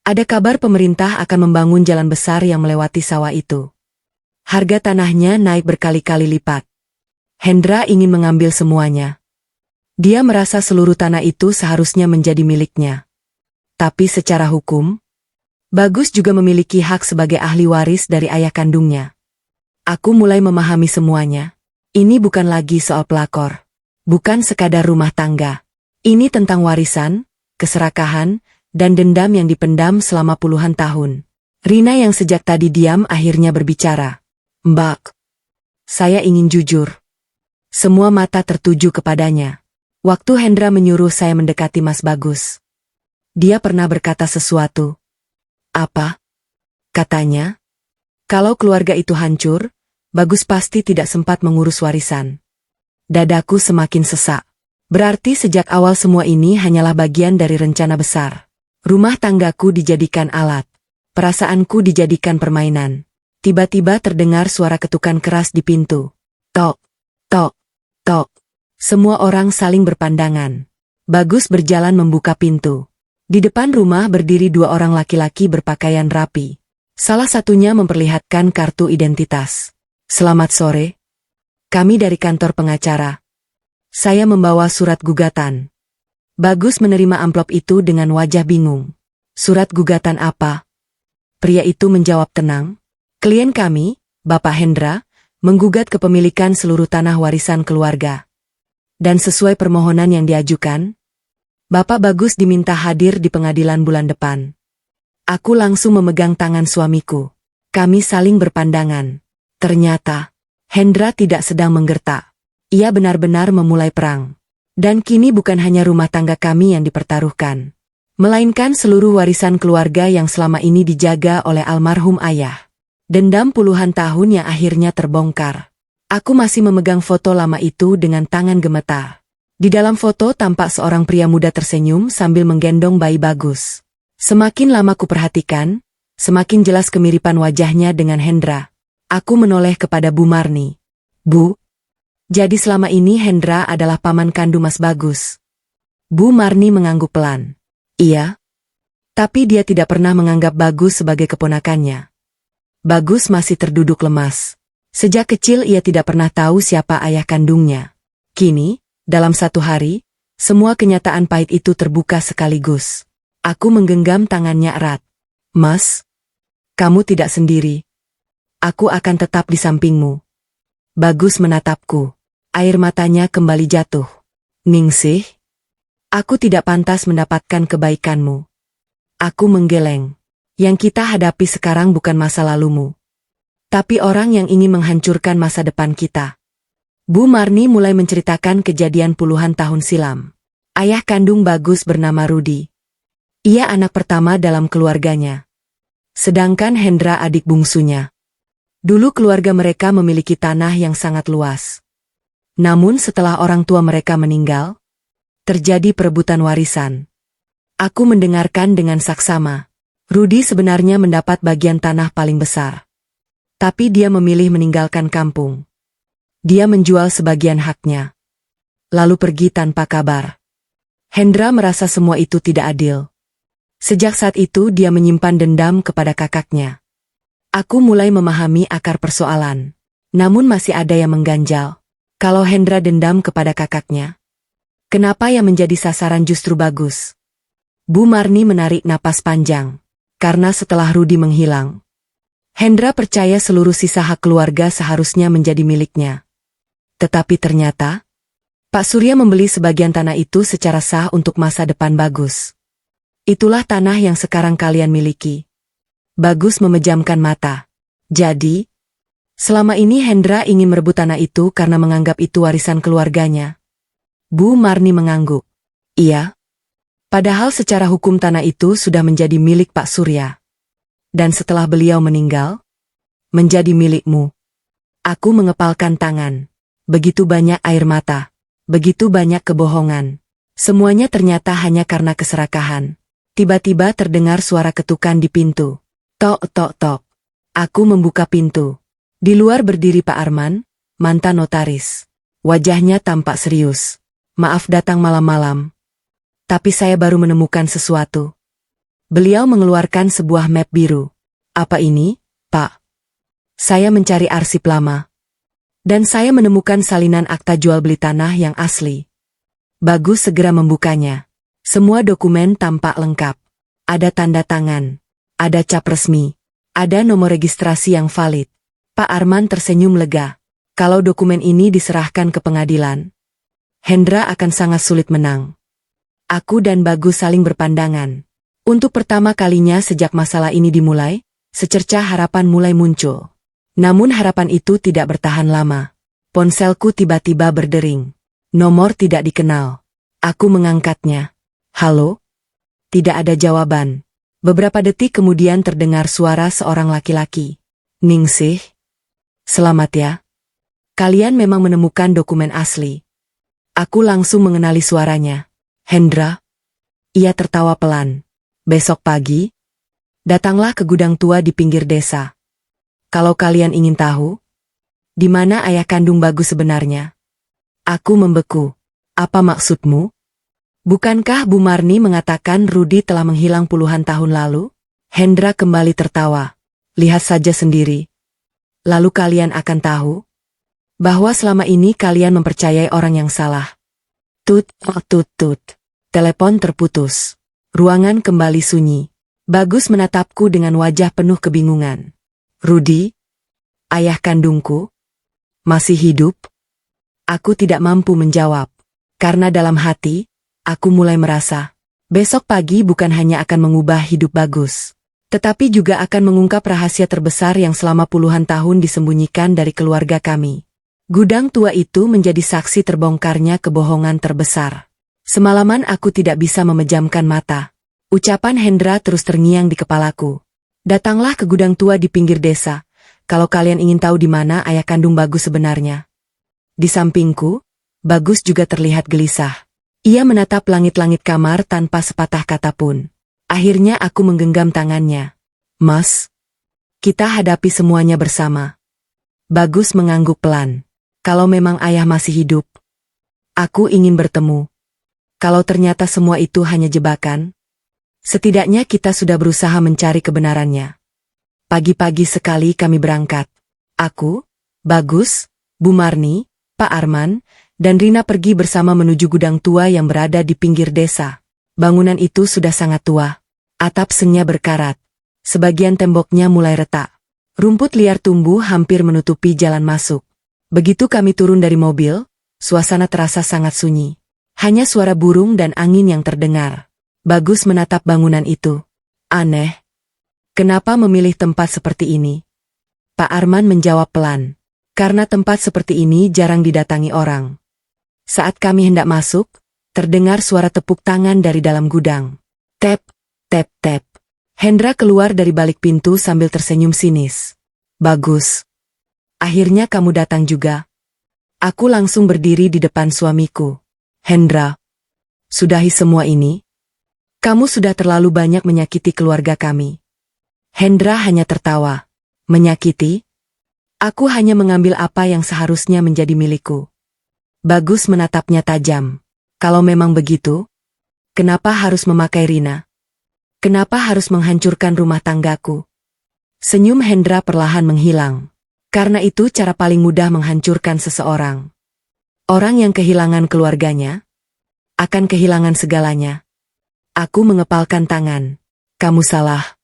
ada kabar pemerintah akan membangun jalan besar yang melewati sawah itu. Harga tanahnya naik berkali-kali lipat. Hendra ingin mengambil semuanya. Dia merasa seluruh tanah itu seharusnya menjadi miliknya. Tapi secara hukum, Bagus juga memiliki hak sebagai ahli waris dari ayah kandungnya. Aku mulai memahami semuanya. Ini bukan lagi soal pelakor. Bukan sekadar rumah tangga. Ini tentang warisan, keserakahan, dan dendam yang dipendam selama puluhan tahun. Rina yang sejak tadi diam akhirnya berbicara. Mbak, saya ingin jujur. Semua mata tertuju kepadanya. Waktu Hendra menyuruh saya mendekati Mas Bagus, dia pernah berkata sesuatu. Apa? Katanya, kalau keluarga itu hancur, Bagus pasti tidak sempat mengurus warisan. Dadaku semakin sesak. Berarti sejak awal semua ini hanyalah bagian dari rencana besar. Rumah tanggaku dijadikan alat. Perasaanku dijadikan permainan. Tiba-tiba terdengar suara ketukan keras di pintu. Tok, tok, tok. Semua orang saling berpandangan. Bagus berjalan membuka pintu. Di depan rumah berdiri dua orang laki-laki berpakaian rapi. Salah satunya memperlihatkan kartu identitas. Selamat sore. Kami dari kantor pengacara. Saya membawa surat gugatan. Bagus menerima amplop itu dengan wajah bingung. Surat gugatan apa? Pria itu menjawab tenang. Klien kami, Bapak Hendra, menggugat kepemilikan seluruh tanah warisan keluarga. Dan sesuai permohonan yang diajukan, Bapak Bagus diminta hadir di pengadilan bulan depan. Aku langsung memegang tangan suamiku. Kami saling berpandangan. Ternyata, Hendra tidak sedang menggertak. Ia benar-benar memulai perang. Dan kini bukan hanya rumah tangga kami yang dipertaruhkan, melainkan seluruh warisan keluarga yang selama ini dijaga oleh almarhum ayah. Dendam puluhan tahun yang akhirnya terbongkar. Aku masih memegang foto lama itu dengan tangan gemetar. Di dalam foto tampak seorang pria muda tersenyum sambil menggendong bayi Bagus. Semakin lama kuperhatikan, semakin jelas kemiripan wajahnya dengan Hendra. Aku menoleh kepada Bu Marni. Bu, jadi selama ini Hendra adalah paman kandung Mas Bagus. Bu Marni mengangguk pelan. Iya. Tapi dia tidak pernah menganggap Bagus sebagai keponakannya. Bagus masih terduduk lemas. Sejak kecil ia tidak pernah tahu siapa ayah kandungnya. Kini, dalam satu hari, semua kenyataan pahit itu terbuka sekaligus. Aku menggenggam tangannya erat. Mas, kamu tidak sendiri. Aku akan tetap di sampingmu. Bagus menatapku. Air matanya kembali jatuh. Ningsih, aku tidak pantas mendapatkan kebaikanmu. Aku menggeleng. Yang kita hadapi sekarang bukan masa lalumu, tapi orang yang ingin menghancurkan masa depan kita. Bu Marni mulai menceritakan kejadian puluhan tahun silam. Ayah kandung Bagus bernama Rudi. Ia anak pertama dalam keluarganya. Sedangkan Hendra adik bungsunya. Dulu keluarga mereka memiliki tanah yang sangat luas. Namun setelah orang tua mereka meninggal, terjadi perebutan warisan. Aku mendengarkan dengan saksama. Rudi sebenarnya mendapat bagian tanah paling besar. Tapi dia memilih meninggalkan kampung. Dia menjual sebagian haknya. Lalu pergi tanpa kabar. Hendra merasa semua itu tidak adil. Sejak saat itu dia menyimpan dendam kepada kakaknya. Aku mulai memahami akar persoalan. Namun masih ada yang mengganjal. Kalau Hendra dendam kepada kakaknya, kenapa yang menjadi sasaran justru Bagus? Bu Marni menarik napas panjang. Karena setelah Rudi menghilang, Hendra percaya seluruh sisa hak keluarga seharusnya menjadi miliknya. Tetapi ternyata, Pak Surya membeli sebagian tanah itu secara sah untuk masa depan Bagus. Itulah tanah yang sekarang kalian miliki. Bagus memejamkan mata. Jadi, selama ini Hendra ingin merebut tanah itu karena menganggap itu warisan keluarganya. Bu Marni mengangguk. Iya. Padahal secara hukum tanah itu sudah menjadi milik Pak Surya. Dan setelah beliau meninggal, menjadi milikmu. Aku mengepalkan tangan. Begitu banyak air mata. Begitu banyak kebohongan. Semuanya ternyata hanya karena keserakahan. Tiba-tiba terdengar suara ketukan di pintu. Tok tok tok. Aku membuka pintu. Di luar berdiri Pak Arman, mantan notaris. Wajahnya tampak serius. Maaf datang malam-malam. Tapi saya baru menemukan sesuatu. Beliau mengeluarkan sebuah map biru. Apa ini, Pak? Saya mencari arsip lama. Dan saya menemukan salinan akta jual beli tanah yang asli. Bagus segera membukanya. Semua dokumen tampak lengkap. Ada tanda tangan. Ada cap resmi. Ada nomor registrasi yang valid. Pak Arman tersenyum lega. Kalau dokumen ini diserahkan ke pengadilan, Hendra akan sangat sulit menang. Aku dan Bagus saling berpandangan. Untuk pertama kalinya sejak masalah ini dimulai, secercah harapan mulai muncul. Namun harapan itu tidak bertahan lama. Ponselku tiba-tiba berdering. Nomor tidak dikenal. Aku mengangkatnya. Halo? Tidak ada jawaban. Beberapa detik kemudian terdengar suara seorang laki-laki. Ningsih. Selamat ya. Kalian memang menemukan dokumen asli. Aku langsung mengenali suaranya. Hendra? Ia tertawa pelan. Besok pagi, datanglah ke gudang tua di pinggir desa. Kalau kalian ingin tahu, di mana ayah kandung Bagus sebenarnya? Aku membeku. Apa maksudmu? Bukankah Bu Marni mengatakan Rudi telah menghilang puluhan tahun lalu? Hendra kembali tertawa. Lihat saja sendiri. Lalu kalian akan tahu bahwa selama ini kalian mempercayai orang yang salah. Tut, tut, tut. Telepon terputus. Ruangan kembali sunyi. Bagus menatapku dengan wajah penuh kebingungan. Rudi? Ayah kandungku? Masih hidup? Aku tidak mampu menjawab. Karena dalam hati, aku mulai merasa, besok pagi bukan hanya akan mengubah hidup Bagus, tetapi juga akan mengungkap rahasia terbesar yang selama puluhan tahun disembunyikan dari keluarga kami. Gudang tua itu menjadi saksi terbongkarnya kebohongan terbesar. Semalaman aku tidak bisa memejamkan mata. Ucapan Hendra terus terngiang di kepalaku. Datanglah ke gudang tua di pinggir desa, kalau kalian ingin tahu di mana ayah kandung Bagus sebenarnya. Di sampingku, Bagus juga terlihat gelisah. Ia menatap langit-langit kamar tanpa sepatah kata pun. Akhirnya aku menggenggam tangannya. Mas, kita hadapi semuanya bersama. Bagus mengangguk pelan. Kalau memang ayah masih hidup, aku ingin bertemu. Kalau ternyata semua itu hanya jebakan, setidaknya kita sudah berusaha mencari kebenarannya. Pagi-pagi sekali kami berangkat. Aku, Bagus, Bu Marni, Pak Arman, dan Rina pergi bersama menuju gudang tua yang berada di pinggir desa. Bangunan itu sudah sangat tua. Atap sengnya berkarat. Sebagian temboknya mulai retak. Rumput liar tumbuh hampir menutupi jalan masuk. Begitu kami turun dari mobil, suasana terasa sangat sunyi. Hanya suara burung dan angin yang terdengar. Bagus menatap bangunan itu. Aneh. Kenapa memilih tempat seperti ini? Pak Arman menjawab pelan. karena tempat seperti ini jarang didatangi orang. Saat kami hendak masuk, terdengar suara tepuk tangan dari dalam gudang. Tap, tap, tap. Hendra keluar dari balik pintu sambil tersenyum sinis. Bagus. Akhirnya kamu datang juga. Aku langsung berdiri di depan suamiku. Hendra, sudahi semua ini. Kamu sudah terlalu banyak menyakiti keluarga kami. Hendra hanya tertawa. Menyakiti? Aku hanya mengambil apa yang seharusnya menjadi milikku. Bagus menatapnya tajam. Kalau memang begitu, kenapa harus memakai Rina? Kenapa harus menghancurkan rumah tanggaku? Senyum Hendra perlahan menghilang. Karena itu cara paling mudah menghancurkan seseorang. Orang yang kehilangan keluarganya, akan kehilangan segalanya. Aku mengepalkan tangan. Kamu salah.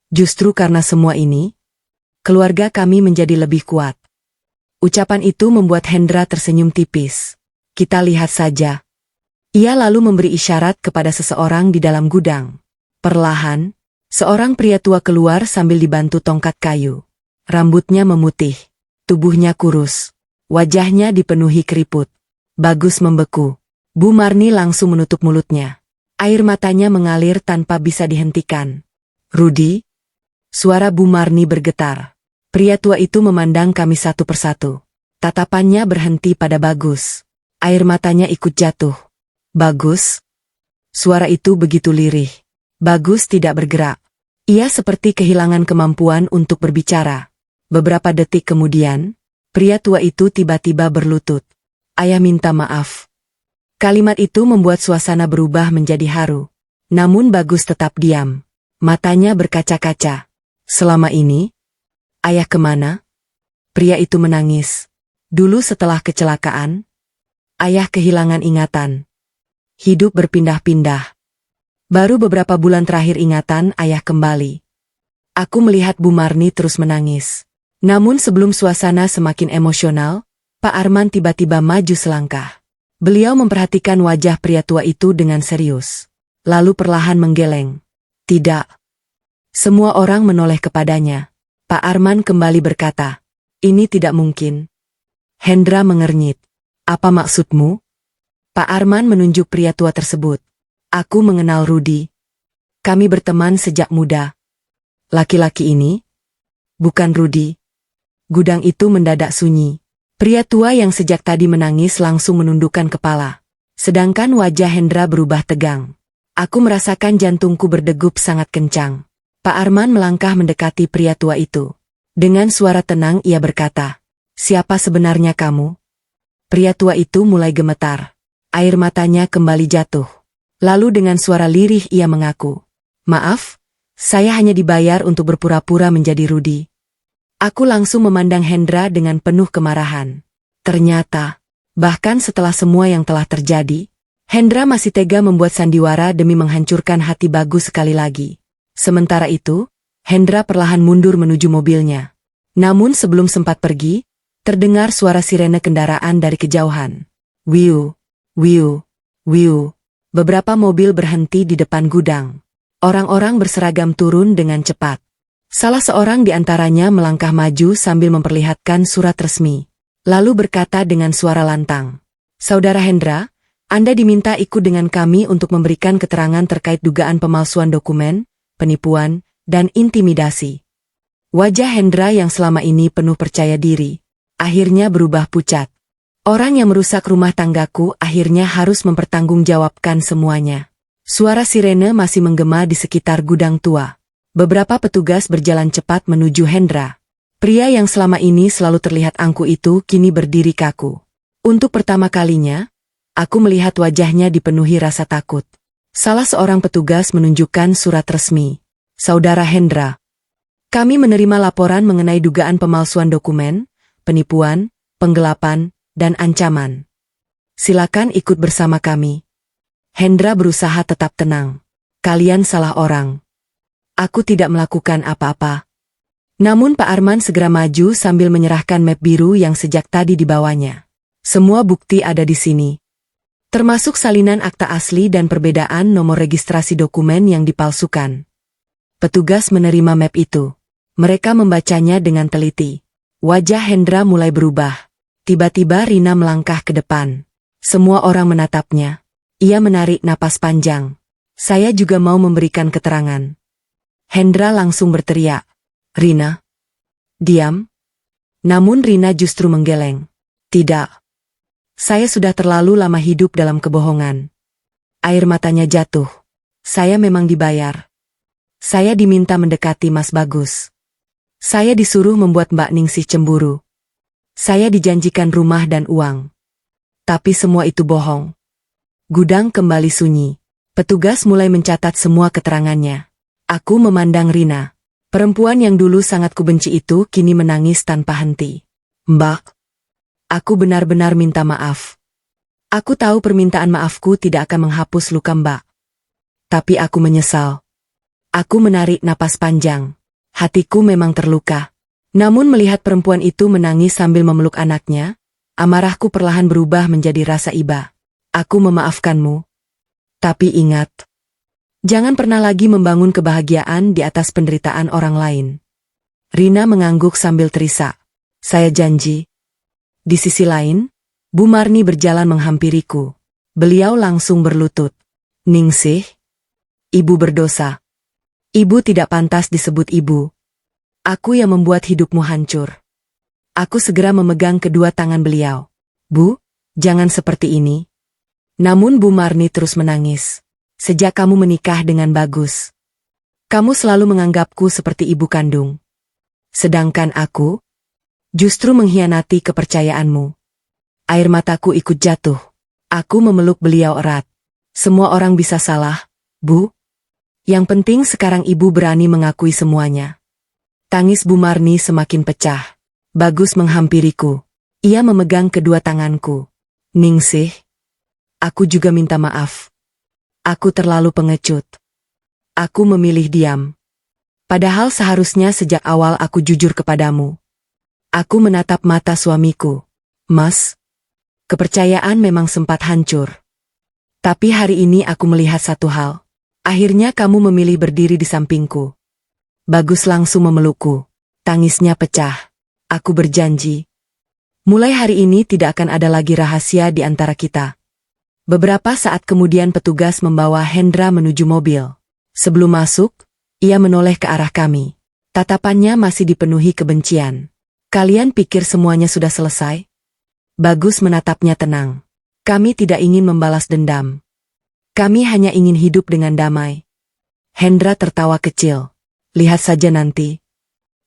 Justru karena semua ini, keluarga kami menjadi lebih kuat. Ucapan itu membuat Hendra tersenyum tipis. Kita lihat saja. Ia lalu memberi isyarat kepada seseorang di dalam gudang. Perlahan, seorang pria tua keluar sambil dibantu tongkat kayu. Rambutnya memutih, tubuhnya kurus, wajahnya dipenuhi keriput. Bagus membeku. Bu Marni langsung menutup mulutnya. Air matanya mengalir tanpa bisa dihentikan. Rudi? Suara Bu Marni bergetar. Pria tua itu memandang kami satu persatu. Tatapannya berhenti pada Bagus. Air matanya ikut jatuh. Bagus? Suara itu begitu lirih. Bagus tidak bergerak. Ia seperti kehilangan kemampuan untuk berbicara. Beberapa detik kemudian, pria tua itu tiba-tiba berlutut. Ayah minta maaf. Kalimat itu membuat suasana berubah menjadi haru. Namun Bagus tetap diam. Matanya berkaca-kaca. Selama ini, ayah kemana? Pria itu menangis. Dulu setelah kecelakaan, ayah kehilangan ingatan. Hidup berpindah-pindah. Baru beberapa bulan terakhir ingatan ayah kembali. Aku melihat Bu Marni terus menangis. Namun sebelum suasana semakin emosional, Pak Arman tiba-tiba maju selangkah. Beliau memperhatikan wajah pria tua itu dengan serius. Lalu perlahan menggeleng. Tidak. Semua orang menoleh kepadanya. Pak Arman kembali berkata, ini tidak mungkin. Hendra mengernyit. Apa maksudmu? Pak Arman menunjuk pria tua tersebut. Aku mengenal Rudi. Kami berteman sejak muda. Laki-laki ini? Bukan Rudi. Gudang itu mendadak sunyi. Pria tua yang sejak tadi menangis langsung menundukkan kepala. Sedangkan wajah Hendra berubah tegang. Aku merasakan jantungku berdegup sangat kencang. Pak Arman melangkah mendekati pria tua itu. Dengan suara tenang ia berkata, siapa sebenarnya kamu? Pria tua itu mulai gemetar. Air matanya kembali jatuh. Lalu dengan suara lirih ia mengaku, maaf, saya hanya dibayar untuk berpura-pura menjadi Rudi. Aku langsung memandang Hendra dengan penuh kemarahan. Ternyata, bahkan setelah semua yang telah terjadi, Hendra masih tega membuat sandiwara demi menghancurkan hati Bagus sekali lagi. Sementara itu, Hendra perlahan mundur menuju mobilnya. Namun sebelum sempat pergi, terdengar suara sirene kendaraan dari kejauhan. Wiu, wiu, wiu. Beberapa mobil berhenti di depan gudang. Orang-orang berseragam turun dengan cepat. Salah seorang di antaranya melangkah maju sambil memperlihatkan surat resmi. Lalu berkata dengan suara lantang. Saudara Hendra, Anda diminta ikut dengan kami untuk memberikan keterangan terkait dugaan pemalsuan dokumen, penipuan, dan intimidasi. Wajah Hendra yang selama ini penuh percaya diri, akhirnya berubah pucat. Orang yang merusak rumah tanggaku akhirnya harus mempertanggungjawabkan semuanya. Suara sirene masih menggema di sekitar gudang tua. Beberapa petugas berjalan cepat menuju Hendra. Pria yang selama ini selalu terlihat angkuh itu kini berdiri kaku. Untuk pertama kalinya, aku melihat wajahnya dipenuhi rasa takut. Salah seorang petugas menunjukkan surat resmi. Saudara Hendra, kami menerima laporan mengenai dugaan pemalsuan dokumen, penipuan, penggelapan, dan ancaman. Silakan ikut bersama kami. Hendra berusaha tetap tenang. Kalian salah orang. Aku tidak melakukan apa-apa. Namun Pak Arman segera maju sambil menyerahkan map biru yang sejak tadi dibawanya. Semua bukti ada di sini. Termasuk salinan akta asli dan perbedaan nomor registrasi dokumen yang dipalsukan. Petugas menerima map itu. Mereka membacanya dengan teliti. Wajah Hendra mulai berubah. Tiba-tiba Rina melangkah ke depan. Semua orang menatapnya. Ia menarik napas panjang. Saya juga mau memberikan keterangan. Hendra langsung berteriak. Rina. Diam. Namun Rina justru menggeleng. Tidak. Saya sudah terlalu lama hidup dalam kebohongan. Air matanya jatuh. Saya memang dibayar. Saya diminta mendekati Mas Bagus. Saya disuruh membuat Mbak Ningsih cemburu. Saya dijanjikan rumah dan uang. Tapi semua itu bohong. Gudang kembali sunyi. Petugas mulai mencatat semua keterangannya. Aku memandang Rina. Perempuan yang dulu sangat kubenci itu kini menangis tanpa henti. Mbak, aku benar-benar minta maaf. Aku tahu permintaan maafku tidak akan menghapus luka Mbak. Tapi aku menyesal. Aku menarik napas panjang. Hatiku memang terluka. Namun melihat perempuan itu menangis sambil memeluk anaknya, amarahku perlahan berubah menjadi rasa iba. Aku memaafkanmu. Tapi ingat, jangan pernah lagi membangun kebahagiaan di atas penderitaan orang lain. Rina mengangguk sambil terisak. Saya janji. Di sisi lain, Bu Marni berjalan menghampiriku. Beliau langsung berlutut. Ningsih, ibu berdosa. Ibu tidak pantas disebut ibu. Aku yang membuat hidupmu hancur. Aku segera memegang kedua tangan beliau. Bu, jangan seperti ini. Namun Bu Marni terus menangis. Sejak kamu menikah dengan Bagus, kamu selalu menganggapku seperti ibu kandung. Sedangkan aku justru mengkhianati kepercayaanmu. Air mataku ikut jatuh. Aku memeluk beliau erat. Semua orang bisa salah, Bu. Yang penting sekarang ibu berani mengakui semuanya. Tangis Bu Marni semakin pecah. Bagus menghampiriku. Ia memegang kedua tanganku. Ningsih, aku juga minta maaf. Aku terlalu pengecut. Aku memilih diam. Padahal seharusnya sejak awal aku jujur kepadamu. Aku menatap mata suamiku. Mas, kepercayaan memang sempat hancur. Tapi hari ini aku melihat satu hal. Akhirnya kamu memilih berdiri di sampingku. Bagus langsung memelukku. Tangisnya pecah. Aku berjanji. Mulai hari ini tidak akan ada lagi rahasia di antara kita. Beberapa saat kemudian petugas membawa Hendra menuju mobil. Sebelum masuk, ia menoleh ke arah kami. Tatapannya masih dipenuhi kebencian. Kalian pikir semuanya sudah selesai? Bagus menatapnya tenang. Kami tidak ingin membalas dendam. Kami hanya ingin hidup dengan damai. Hendra tertawa kecil. Lihat saja nanti.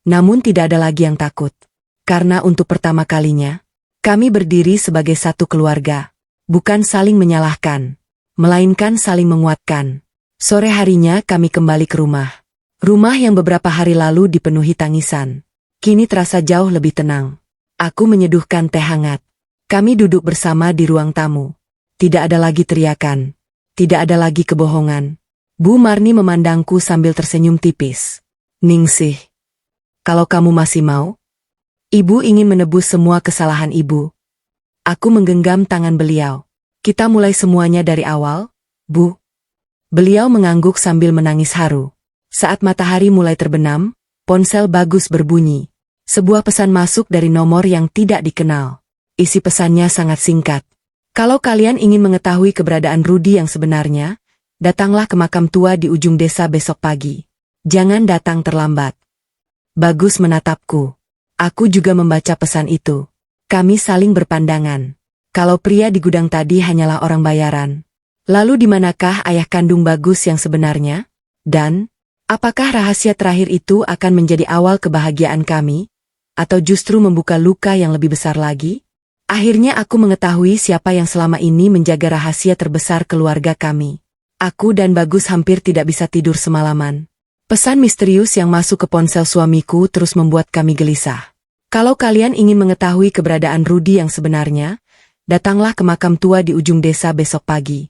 Namun tidak ada lagi yang takut. Karena untuk pertama kalinya, kami berdiri sebagai satu keluarga. Bukan saling menyalahkan, melainkan saling menguatkan. Sore harinya kami kembali ke rumah. Rumah yang beberapa hari lalu dipenuhi tangisan. Kini terasa jauh lebih tenang. Aku menyeduhkan teh hangat. Kami duduk bersama di ruang tamu. Tidak ada lagi teriakan. Tidak ada lagi kebohongan. Bu Marni memandangku sambil tersenyum tipis. Ningsih, kalau kamu masih mau, ibu ingin menebus semua kesalahan ibu. Aku menggenggam tangan beliau. Kita mulai semuanya dari awal, Bu. Beliau mengangguk sambil menangis haru. Saat matahari mulai terbenam, ponsel Bagus berbunyi. Sebuah pesan masuk dari nomor yang tidak dikenal. Isi pesannya sangat singkat. Kalau kalian ingin mengetahui keberadaan Rudi yang sebenarnya, datanglah ke makam tua di ujung desa besok pagi. Jangan datang terlambat. Bagus menatapku. Aku juga membaca pesan itu. Kami saling berpandangan. Kalau pria di gudang tadi hanyalah orang bayaran. Lalu di manakah ayah kandung Bagus yang sebenarnya? Dan, apakah rahasia terakhir itu akan menjadi awal kebahagiaan kami? Atau justru membuka luka yang lebih besar lagi? Akhirnya aku mengetahui siapa yang selama ini menjaga rahasia terbesar keluarga kami. Aku dan Bagus hampir tidak bisa tidur semalaman. Pesan misterius yang masuk ke ponsel suamiku terus membuat kami gelisah. Kalau kalian ingin mengetahui keberadaan Rudi yang sebenarnya, datanglah ke makam tua di ujung desa besok pagi.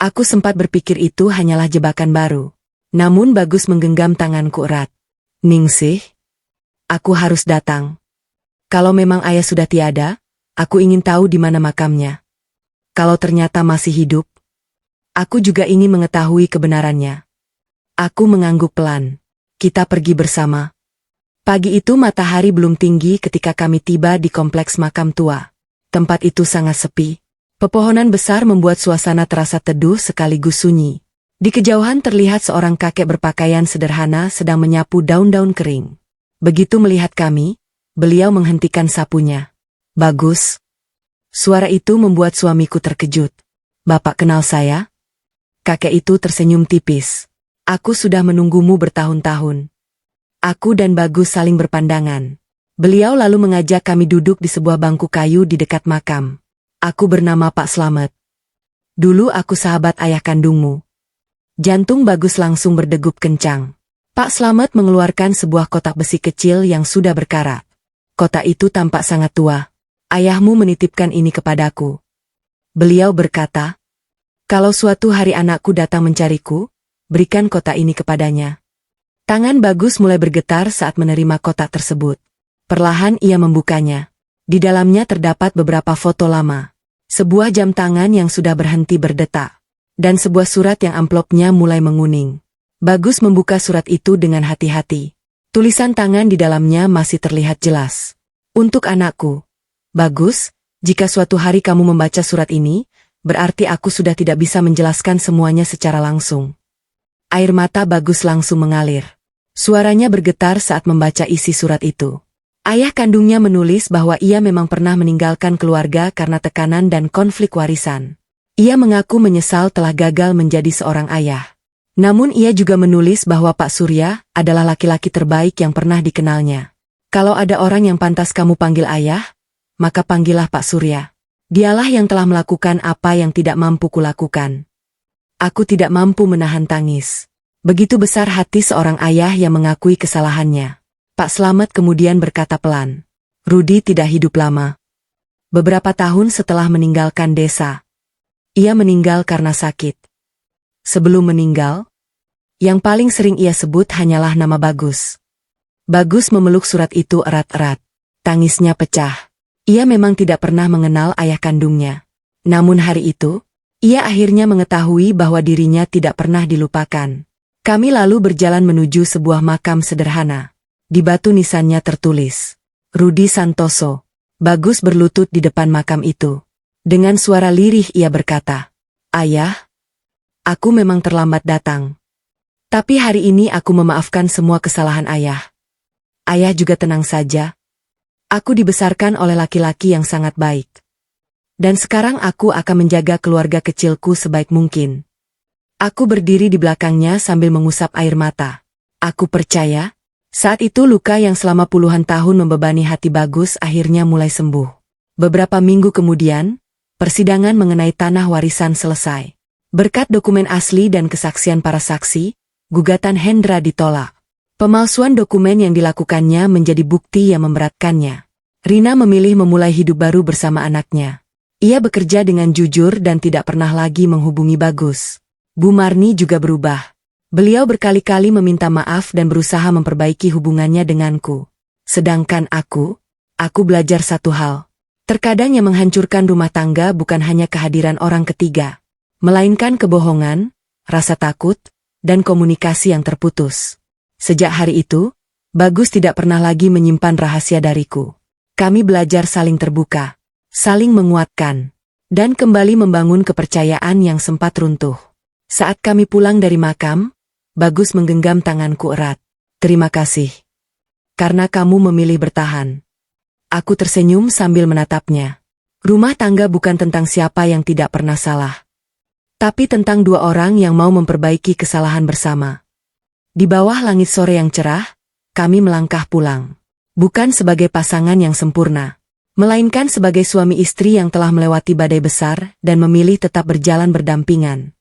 Aku sempat berpikir itu hanyalah jebakan baru. Namun Bagus menggenggam tanganku erat. Ningsih, aku harus datang. Kalau memang ayah sudah tiada, aku ingin tahu di mana makamnya. Kalau ternyata masih hidup, aku juga ingin mengetahui kebenarannya. Aku mengangguk pelan. Kita pergi bersama. Pagi itu matahari belum tinggi ketika kami tiba di kompleks makam tua. Tempat itu sangat sepi. Pepohonan besar membuat suasana terasa teduh sekaligus sunyi. Di kejauhan terlihat seorang kakek berpakaian sederhana sedang menyapu daun-daun kering. Begitu melihat kami, beliau menghentikan sapunya. "Bagus." Suara itu membuat suamiku terkejut. "Bapak kenal saya?" Kakek itu tersenyum tipis. "Aku sudah menunggumu bertahun-tahun." Aku dan Bagus saling berpandangan. Beliau lalu mengajak kami duduk di sebuah bangku kayu di dekat makam. "Aku bernama Pak Slamet. Dulu aku sahabat ayah kandungmu." Jantung Bagus langsung berdegup kencang. Pak Slamet mengeluarkan sebuah kotak besi kecil yang sudah berkarat. Kotak itu tampak sangat tua. "Ayahmu menitipkan ini kepadaku." Beliau berkata, "Kalau suatu hari anakku datang mencariku, berikan kotak ini kepadanya." Tangan Bagus mulai bergetar saat menerima kotak tersebut. Perlahan ia membukanya. Di dalamnya terdapat beberapa foto lama. Sebuah jam tangan yang sudah berhenti berdetak. Dan sebuah surat yang amplopnya mulai menguning. Bagus membuka surat itu dengan hati-hati. Tulisan tangan di dalamnya masih terlihat jelas. "Untuk anakku. Bagus, jika suatu hari kamu membaca surat ini, berarti aku sudah tidak bisa menjelaskan semuanya secara langsung." Air mata Bagus langsung mengalir. Suaranya bergetar saat membaca isi surat itu. Ayah kandungnya menulis bahwa ia memang pernah meninggalkan keluarga karena tekanan dan konflik warisan. Ia mengaku menyesal telah gagal menjadi seorang ayah. Namun ia juga menulis bahwa Pak Surya adalah laki-laki terbaik yang pernah dikenalnya. "Kalau ada orang yang pantas kamu panggil ayah, maka panggillah Pak Surya. Dialah yang telah melakukan apa yang tidak mampu kulakukan." Aku tidak mampu menahan tangis. Begitu besar hati seorang ayah yang mengakui kesalahannya. Pak Slamet kemudian berkata pelan, "Rudi tidak hidup lama. Beberapa tahun setelah meninggalkan desa, ia meninggal karena sakit. Sebelum meninggal, yang paling sering ia sebut hanyalah nama Bagus." Bagus memeluk surat itu erat-erat. Tangisnya pecah. Ia memang tidak pernah mengenal ayah kandungnya. Namun hari itu, ia akhirnya mengetahui bahwa dirinya tidak pernah dilupakan. Kami lalu berjalan menuju sebuah makam sederhana. Di batu nisannya tertulis, "Rudi Santoso." Bagus berlutut di depan makam itu. Dengan suara lirih ia berkata, "Ayah, aku memang terlambat datang. Tapi hari ini aku memaafkan semua kesalahan ayah. Ayah juga tenang saja. Aku dibesarkan oleh laki-laki yang sangat baik. Dan sekarang aku akan menjaga keluarga kecilku sebaik mungkin." Aku berdiri di belakangnya sambil mengusap air mata. Aku percaya, saat itu luka yang selama puluhan tahun membebani hati Bagus akhirnya mulai sembuh. Beberapa minggu kemudian, persidangan mengenai tanah warisan selesai. Berkat dokumen asli dan kesaksian para saksi, gugatan Hendra ditolak. Pemalsuan dokumen yang dilakukannya menjadi bukti yang memberatkannya. Rina memilih memulai hidup baru bersama anaknya. Ia bekerja dengan jujur dan tidak pernah lagi menghubungi Bagus. Bu Marni juga berubah. Beliau berkali-kali meminta maaf dan berusaha memperbaiki hubungannya denganku. Sedangkan aku belajar satu hal. Terkadang yang menghancurkan rumah tangga bukan hanya kehadiran orang ketiga, melainkan kebohongan, rasa takut, dan komunikasi yang terputus. Sejak hari itu, Bagus tidak pernah lagi menyimpan rahasia dariku. Kami belajar saling terbuka, saling menguatkan, dan kembali membangun kepercayaan yang sempat runtuh. Saat kami pulang dari makam, Bagus menggenggam tanganku erat. "Terima kasih. Karena kamu memilih bertahan." Aku tersenyum sambil menatapnya. Rumah tangga bukan tentang siapa yang tidak pernah salah, tapi tentang dua orang yang mau memperbaiki kesalahan bersama. Di bawah langit sore yang cerah, kami melangkah pulang. Bukan sebagai pasangan yang sempurna, melainkan sebagai suami istri yang telah melewati badai besar dan memilih tetap berjalan berdampingan.